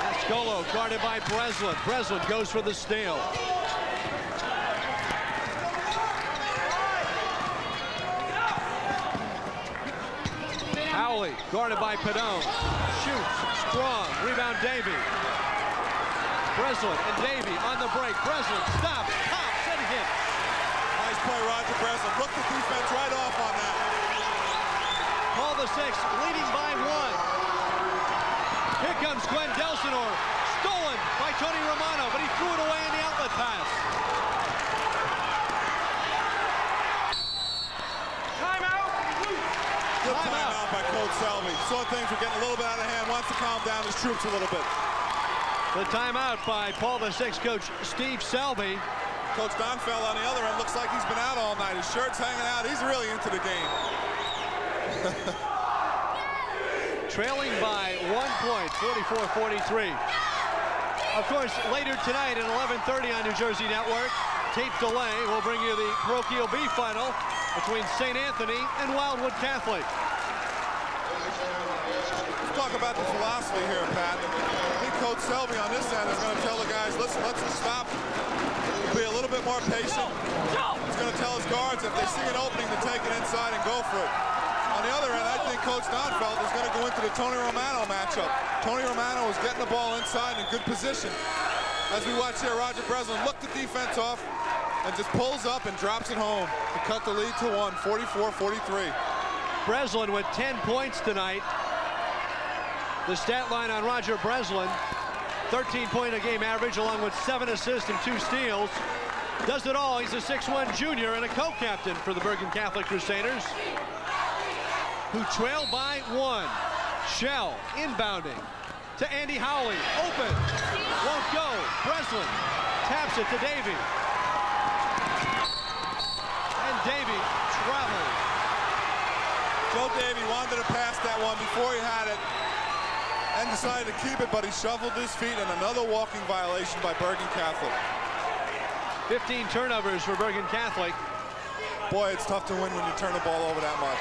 Mascolo guarded by Breslin. Breslin goes for the steal. Howley guarded by Padone. Shoots, strong, rebound Davey. Breslin and Davey on the break. Breslin stops, pops, and hits. Nice play, Roger Breslin. Look the defense right off on that. Paul the 6th leading by 1. Here comes Glenn Delsinor. Stolen by Tony Romano, but he threw it away in the outlet pass. Good timeout by Coach Selby. Saw things were getting a little bit out of hand. Wants to calm down his troops a little bit. The timeout by Paul the 6th coach Steve Selby. Coach Donfeld on the other end looks like he's been out all night. His shirt's hanging out. He's really into the game. Trailing by 1 point, 44-43. Of course, later tonight at 11:30 on New Jersey Network, tape delay will bring you the Parochial B final between St. Anthony and Wildwood Catholic. Let's talk about the philosophy here, Pat. I think Coach Selby on this end is going to tell the guys, listen, let's just stop. Be a little bit more patient. He's going to tell his guards if they see an opening to take it inside and go for it. On the other end, I think Coach Donfeld is going to go into the Tony Romano matchup. Tony Romano is getting the ball inside in good position. As we watch here, Roger Breslin looked the defense off and just pulls up and drops it home to cut the lead to 1, 44-43. Breslin with 10 points tonight. The stat line on Roger Breslin, 13-point-a-game average along with 7 assists and 2 steals. Does it all. He's a 6'1" junior and a co-captain for the Bergen Catholic Crusaders, who trail by 1. Shell inbounding to Andy Howley. Open. Won't go. Breslin taps it to Davey. And Davey travels. Joe Davey wanted to pass that one before he had it and decided to keep it, but he shuffled his feet, and another walking violation by Bergen Catholic. 15 turnovers for Bergen Catholic. Boy, it's tough to win when you turn the ball over that much.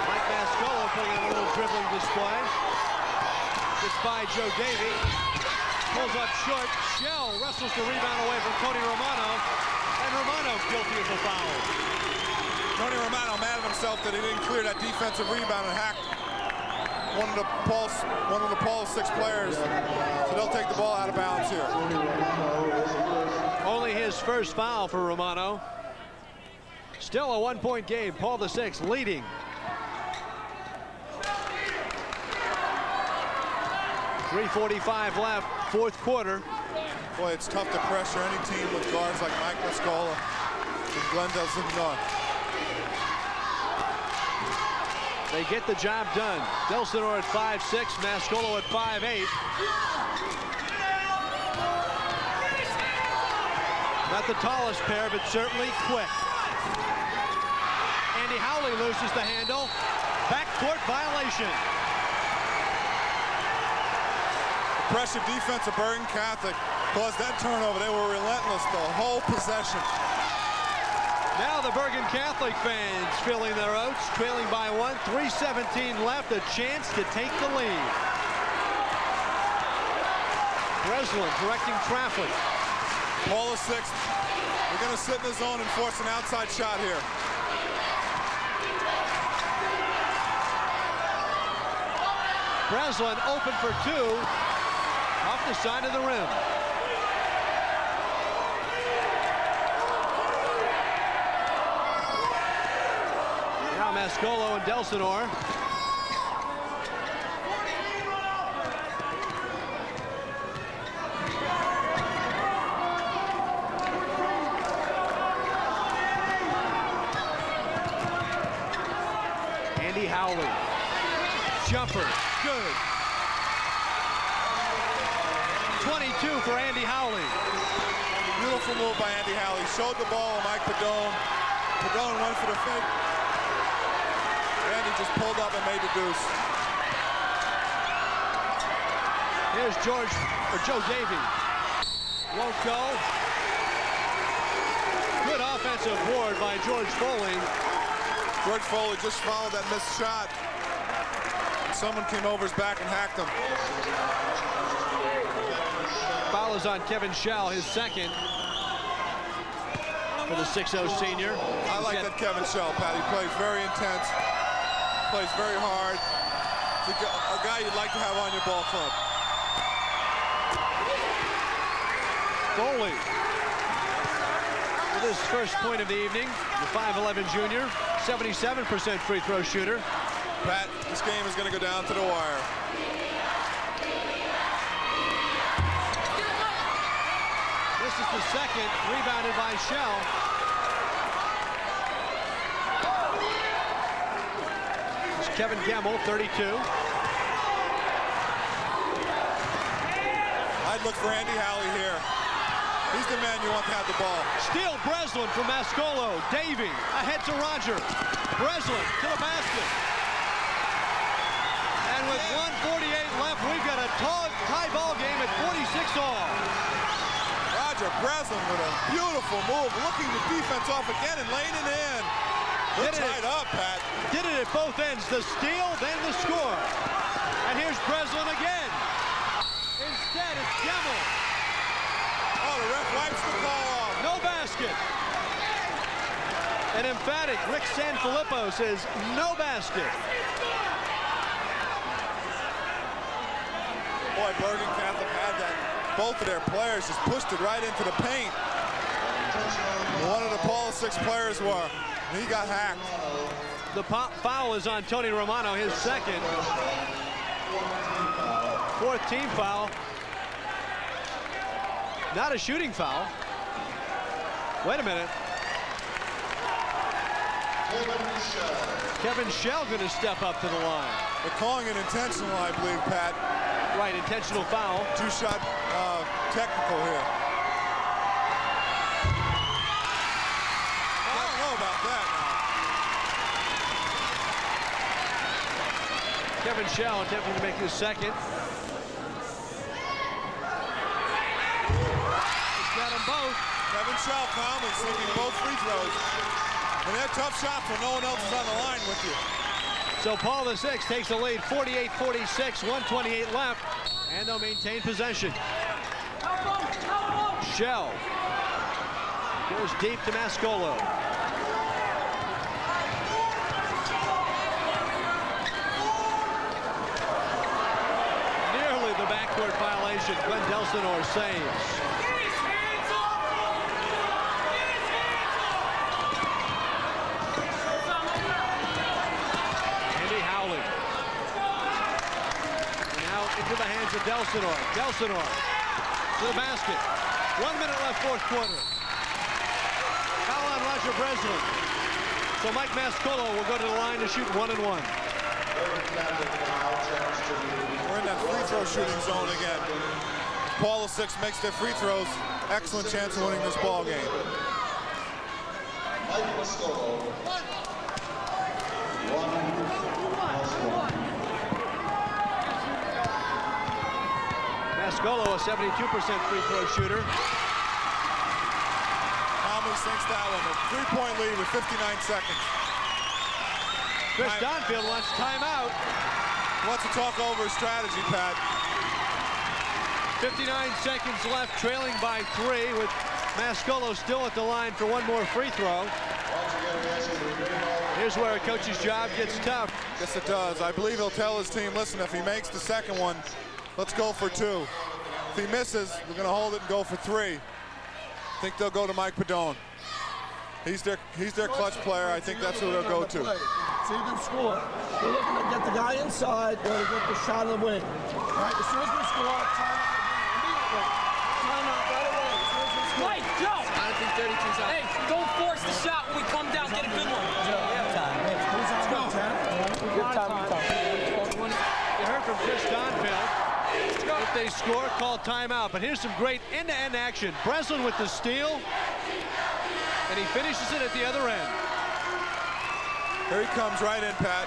Mike Mascolo putting in a little dribbling display. Just by Joe Davey. Pulls up short. Shell wrestles the rebound away from Tony Romano. And Romano guilty of the foul. Tony Romano mad at himself that he didn't clear that defensive rebound and hacked one of the Paul's 6 players. So they'll take the ball out of bounds here. Only his first foul for Romano. Still a 1-point game. Paul VI leading. .345 left, 4th quarter. Boy, it's tough to pressure any team with guards like Mike Mascola and Glendale Zignon. They get the job done. Delsinor at 5'6", Mascolo at 5'8". Not the tallest pair, but certainly quick. Andy Howley loses the handle. Backcourt violation. The pressure defense of Bergen Catholic caused that turnover. They were relentless the whole possession. Now the Bergen Catholic fans filling their oats, trailing by 1, 3:17 left, a chance to take the lead. Breslin directing traffic. Paul VI, we're going to sit in the zone and force an outside shot here. Breslin open for 2, off the side of the rim. Mascolo and Delsinor. Andy Howley. Jumper. Good. 22 for Andy Howley. Beautiful move by Andy Howley. Showed the ball to Mike Padone. Padone went for the fake. Andy just pulled up and made the deuce. Here's Joe Davey. Won't go. Good offensive board by George Foley. George Foley just followed that missed shot. And someone came over his back and hacked him. Foul is on Kevin Shell, his second. For the 6'0" senior. I like that Kevin Shell, Pat. He plays very intense. Plays very hard. It's a guy you'd like to have on your ball club. Foley with his first point of the evening. The 5'11" junior, 77% free throw shooter. Pat, this game is going to go down to the wire. This is the second, rebounded by Shell. Kevin Gemmel, 32. I'd look for Andy Howley here. He's the man you want to have the ball. Steal Breslin from Mascolo. Davey ahead to Roger. Breslin to the basket. And with 1:48 left, we've got a tie ball game at 46 all. Roger Breslin with a beautiful move, looking the defense off again and laying it in. They're tied up, Pat. Did it at both ends. The steal, then the score. And here's Breslin again. Instead, it's Gemmel. Oh, the ref wipes the ball off. No basket. An emphatic Rick Sanfilippo says no basket. Boy, Bergen Catholic had that. Both of their players just pushed it right into the paint. One of the Paul 6 players were. He got hacked. The foul is on Tony Romano, his second. 4th team foul. Not a shooting foul. Wait a minute. Kevin Shell going to step up to the line. They're calling it intentional, I believe, Pat. Right, intentional foul. 2-shot technical here. I don't know about that now. Kevin Shell attempting to make his second. He's got them both. Kevin Shell calmly sinking both free throws. And they're tough shots when no one else is on the line with you. So Paul VI takes the lead, 48-46, 1:28 left, and they'll maintain possession. Shell goes deep to Mascolo. Nearly the backcourt violation. Glenn Delsinor saves. To the hands of Delsinor. Delsinor to the basket. 1 minute left, 4th quarter. Foul on Roger Breslin. So Mike Mascolo will go to the line to shoot 1 and 1. We're in that free throw shooting zone again. Paul 6 makes their free throws. Excellent chance of winning this ball game. Mascolo, a 72% free throw shooter. Calmly sinks that one. A 3-point lead with 59 seconds. Chris Donfield wants timeout. Wants to talk over his strategy, Pat. 59 seconds left, trailing by 3, with Mascolo still at the line for one more free throw. Here's where a coach's job gets tough. Yes, it does. I believe he'll tell his team, listen, if he makes the second one, let's go for 2. If he misses, we're going to hold it and go for 3. I think they'll go to Mike Padone. He's their clutch player. I think that's who they'll go to. So you can score. We're looking to get the guy inside or to get the shot in the wing. All right, as soon as we score, time out right away. As soon as we score. Mike, Joe! I don't think 32 seconds. Hey, don't force the shot when we come down. Get a good one. Joe, we have time. Let's go. Good time. You heard from Chris Donfield. If they score, call timeout. But here's some great end-to-end action. Breslin with the steal, and he finishes it at the other end. Here he comes right in, Pat.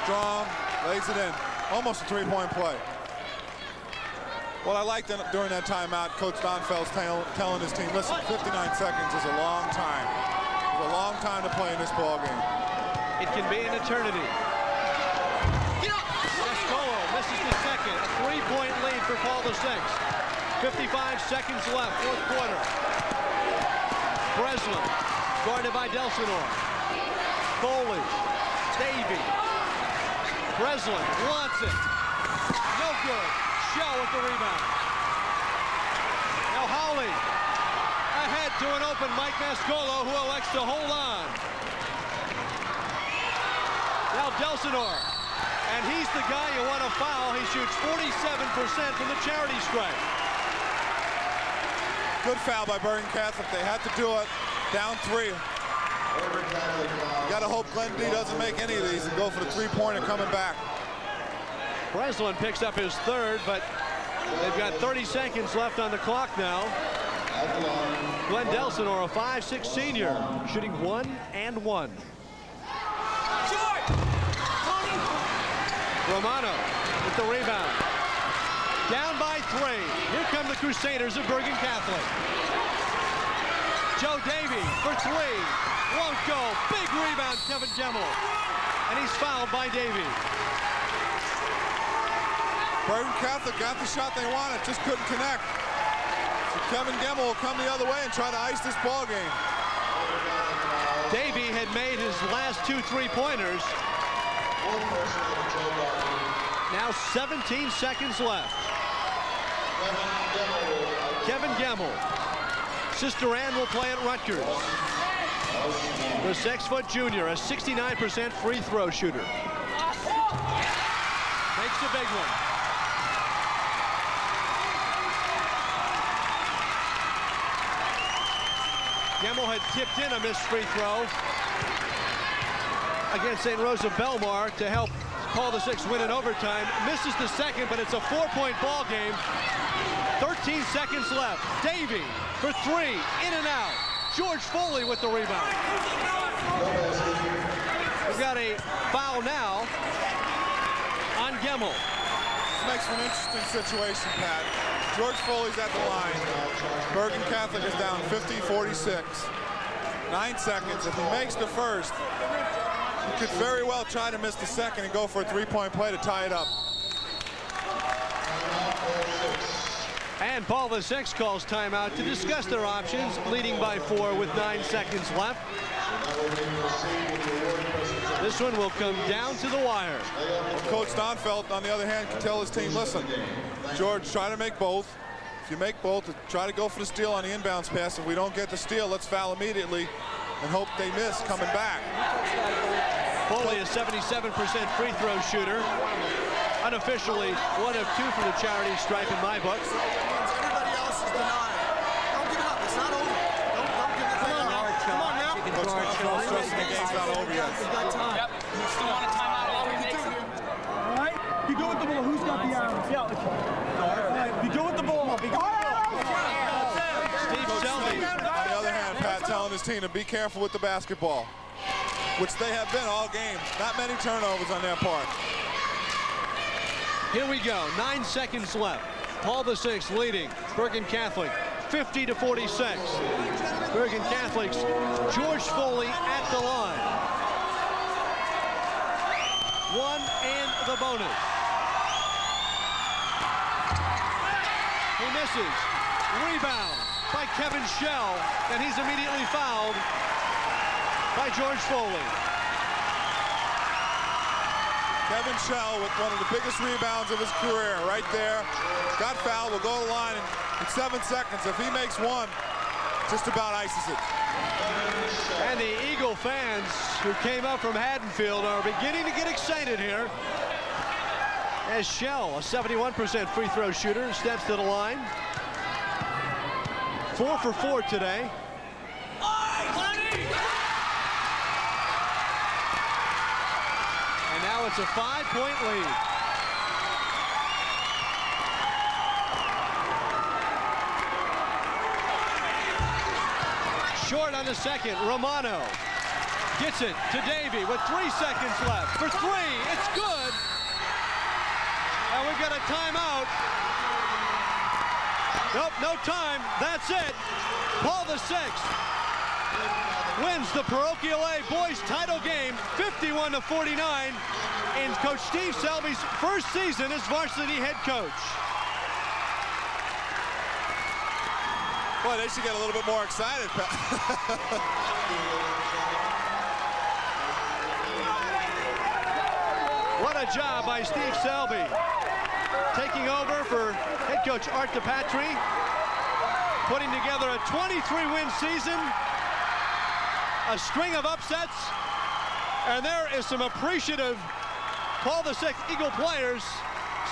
Strong, lays it in. Almost a 3-point play. What I liked during that timeout, Coach Donfeld's telling his team, listen, 59 seconds is a long time. It's a long time to play in this ball game. It can be an eternity. Mascolo misses the second. A 3-point lead for Paul VI. 55 seconds left, 4th quarter. Breslin, guarded by Delsinor. Foley, Davey. Breslin wants it. No good. Shell with the rebound. Now Howley ahead to an open Mike Mascolo, who elects to hold on. Now Delsinor, and he's the guy you want to foul. He shoots 47% from the charity stripe. Good foul by Bergen Catholic. They had to do it. Down 3. You got to hope Glenn D doesn't make any of these and go for the 3-pointer coming back. Breslin picks up his 3rd, but they've got 30 seconds left on the clock now. Glenn Delsinor, a 5'6" senior, shooting 1 and 1. Romano with the rebound. Down by 3. Here come the Crusaders of Bergen Catholic. Joe Davey for 3. Won't go. Big rebound, Kevin Gemmel. And he's fouled by Davey. Bergen Catholic got the shot they wanted, just couldn't connect. So Kevin Gemmel will come the other way and try to ice this ball game. Davey had made his last 2 3-pointers. Now 17 seconds left. Kevin Gemmel. Sister Ann will play at Rutgers. The 6-foot junior, a 69% free throw shooter. Makes a big one. Gemmel had tipped in a missed free throw against St. Rose of Belmar to help Paul VI win in overtime. Misses the second, but it's a 4-point ball game. 13 seconds left. Davey for 3, in and out. George Foley with the rebound. We've got a foul now on Gemmel. This makes for an interesting situation, Pat. George Foley's at the line. Bergen Catholic is down 50-46. 9 seconds. If he makes the first, he could very well try to miss the second and go for a 3-point play to tie it up. And Paul VI calls timeout to discuss their options, leading by 4 with 9 seconds left. This one will come down to the wire. Well, Coach Donfeld, on the other hand, can tell his team, listen, George, try to make both. If you make both, try to go for the steal on the inbounds pass. If we don't get the steal, let's foul immediately and hope they miss coming back. Foley, a 77% free throw shooter. Unofficially, 1 of 2 for the charity stripe in my book. Everybody else is denied. Don't give it up. It's not over. Don't give it up. Come on now. Coach Donfeld stressing the game's not over yet. We've got time. Yep. You still want a timeout while we make some. All right? Be good with the ball. Who's got the arrows? Yeah. All right. Be good with the ball. Be good with the ball. Steve Selby. On the other hand, Pat telling his team to be careful with the basketball, which they have been all game. Not many turnovers on their part. Here we go, 9 seconds left. Paul VI leading Bergen Catholic 50-46. Bergen Catholic's George Foley at the line. 1 and the bonus. He misses. Rebound by Kevin Schell, and he's immediately fouled by George Foley. Kevin Schell with one of the biggest rebounds of his career right there. Got fouled, will go to the line in 7 seconds. If he makes one, just about ices it. And the Eagle fans who came up from Haddonfield are beginning to get excited here. As Schell, a 71% free throw shooter, steps to the line. 4 for 4 today. And now it's a 5-point lead. Short on the second, Romano gets it to Davey with 3 seconds left. For 3, it's good. And we've got a timeout. Nope, no time. That's it. Paul VI wins the Parochial A boys title game 51-49 in Coach Steve Selby's first season as varsity head coach. Boy, they should get a little bit more excited. What a job by Steve Selby. Taking over for head coach Art DePatry, putting together a 23-win season, a string of upsets, and there is some appreciative Paul VI Eagle players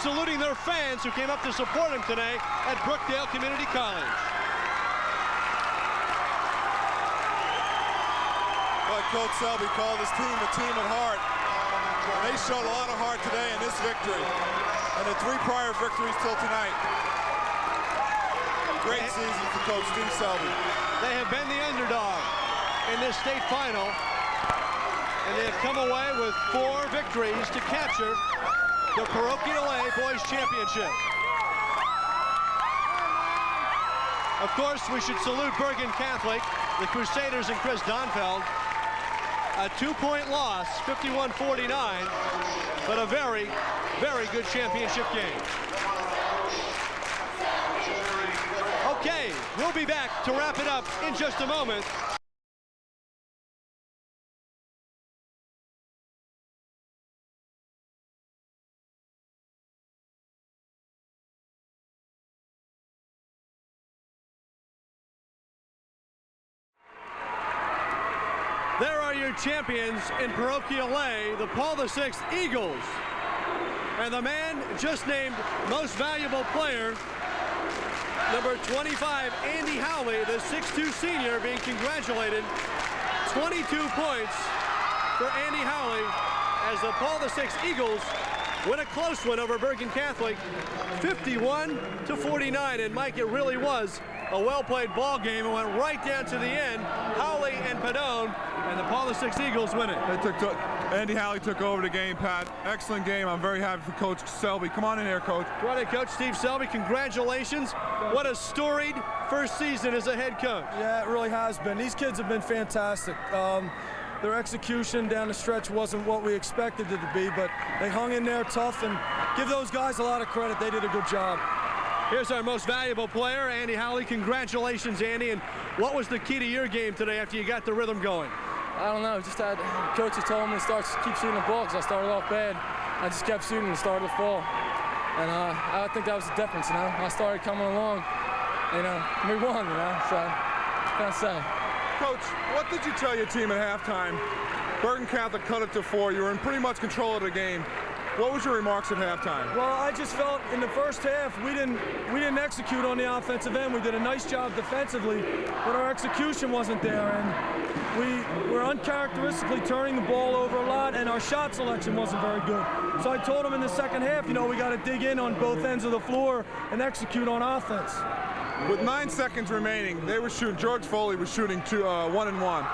saluting their fans who came up to support him today at Brookdale Community College. But Coach Selby called his team a team at heart. And they showed a lot of heart today in this victory and the 3 prior victories till tonight. Great season for Coach Steve Selby. They have been the underdog in this state final, and they have come away with 4 victories to capture the Parochial A Boys Championship. Of course, we should salute Bergen Catholic, the Crusaders and Chris Donfeld. A 2-point loss, 51-49, but a very, very good championship game. Okay, we'll be back to wrap it up in just a moment. There are your champions in Parochial A, the Paul VI Eagles. And the man just named Most Valuable Player, number 25, Andy Howley, the 6'2 senior, being congratulated. 22 points for Andy Howley as the Paul VI Eagles win a close one over Bergen Catholic, 51-49. And Mike, it really was a well-played ball game. It went right down to the end. Howley and Padone, and the Paul VI Eagles win it. Andy Howley took over the game, Pat. Excellent game. I'm very happy for Coach Selby. Come on in here, Coach. Right in, Coach Steve Selby. Congratulations. What a storied first season as a head coach. Yeah, it really has been. These kids have been fantastic. Their execution down the stretch wasn't what we expected it to be, but they hung in there tough, and give those guys a lot of credit. They did a good job. Here's our most valuable player, Andy Howley. Congratulations, Andy. And what was the key to your game today after you got the rhythm going? I don't know. Just had coaches told me to keep shooting the ball because I started off bad. I just kept shooting and started to fall. And I think that was the difference, you know. I started coming along, you know, we won, you know, so what can I say? Coach, what did you tell your team at halftime? Bergen Catholic cut it to 4. You were in pretty much control of the game. What was your remarks at halftime? Well, I just felt in the first half we didn't execute on the offensive end. We did a nice job defensively, but our execution wasn't there, and we were uncharacteristically turning the ball over a lot, and our shot selection wasn't very good. So I told them in the second half, you know, we got to dig in on both ends of the floor and execute on offense. With 9 seconds remaining, they were shooting. George Foley was shooting 1-and-1.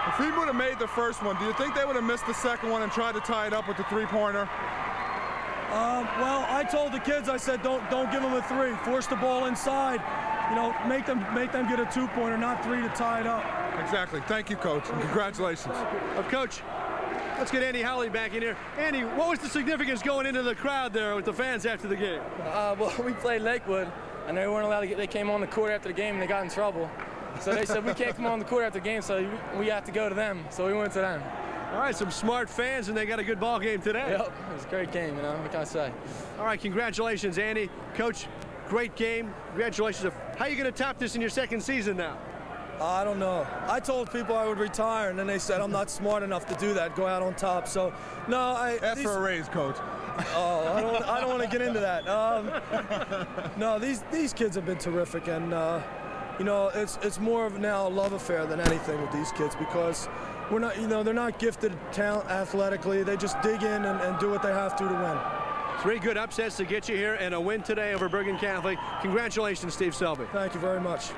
If he would have made the first one, do you think they would have missed the second one and tried to tie it up with the three-pointer? Well, I told the kids, I said, don't give them a 3. Force the ball inside. You know, make them get a 2-pointer, not 3 to tie it up. Exactly. Thank you, Coach, and congratulations. Coach, let's get Andy Howley back in here. Andy, what was the significance going into the crowd there with the fans after the game? Well, we played Lakewood, and they weren't allowed to they came on the court after the game, and they got in trouble. So they said, we can't come on the court after the game, so we have to go to them. So we went to them. All right, some smart fans, and they got a good ball game today. Yep, it was a great game, you know, what can I say? All right, congratulations, Andy. Coach, great game. Congratulations. How are you going to top this in your second season now? I don't know. I told people I would retire, and then they said I'm not smart enough to do that, go out on top. So, no, Ask for a raise, Coach. Oh, I don't want to get into that. No, these kids have been terrific, and you know, it's more of now a love affair than anything with these kids because we're not, you know, they're not gifted talent athletically. They just dig in and do what they have to win. 3 good upsets to get you here and a win today over Bergen Catholic. Congratulations, Steve Selby. Thank you very much.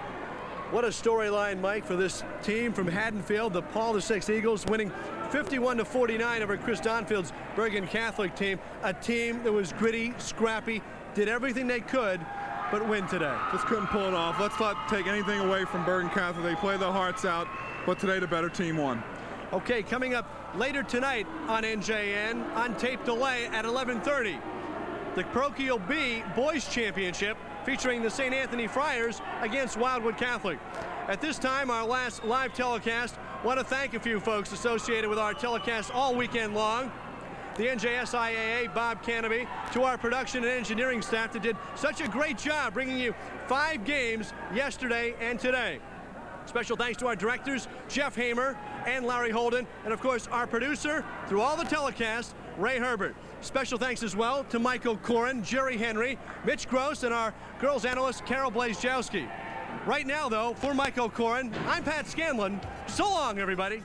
What a storyline, Mike, for this team from Haddonfield, the Paul VI Eagles winning 51-49 over Chris Donfield's Bergen Catholic team. A team that was gritty, scrappy, did everything they could, but win today. Just couldn't pull it off. Let's not take anything away from Bergen Catholic. They played their hearts out, but today the better team won. Okay, coming up later tonight on NJN, on tape delay at 11:30, the Parochial B Boys Championship featuring the St. Anthony Friars against Wildwood Catholic. At this time, our last live telecast, want to thank a few folks associated with our telecast all weekend long. The NJSIAA, Bob Canopy, to our production and engineering staff that did such a great job bringing you 5 games yesterday and today. Special thanks to our directors, Jeff Hamer and Larry Holden, and of course our producer through all the telecasts, Ray Herbert. Special thanks as well to Michael Corin, Jerry Henry, Mitch Gross, and our girls analyst, Carol Blazejowski. Right now, though, for Michael Corin, I'm Pat Scanlon. So long, everybody.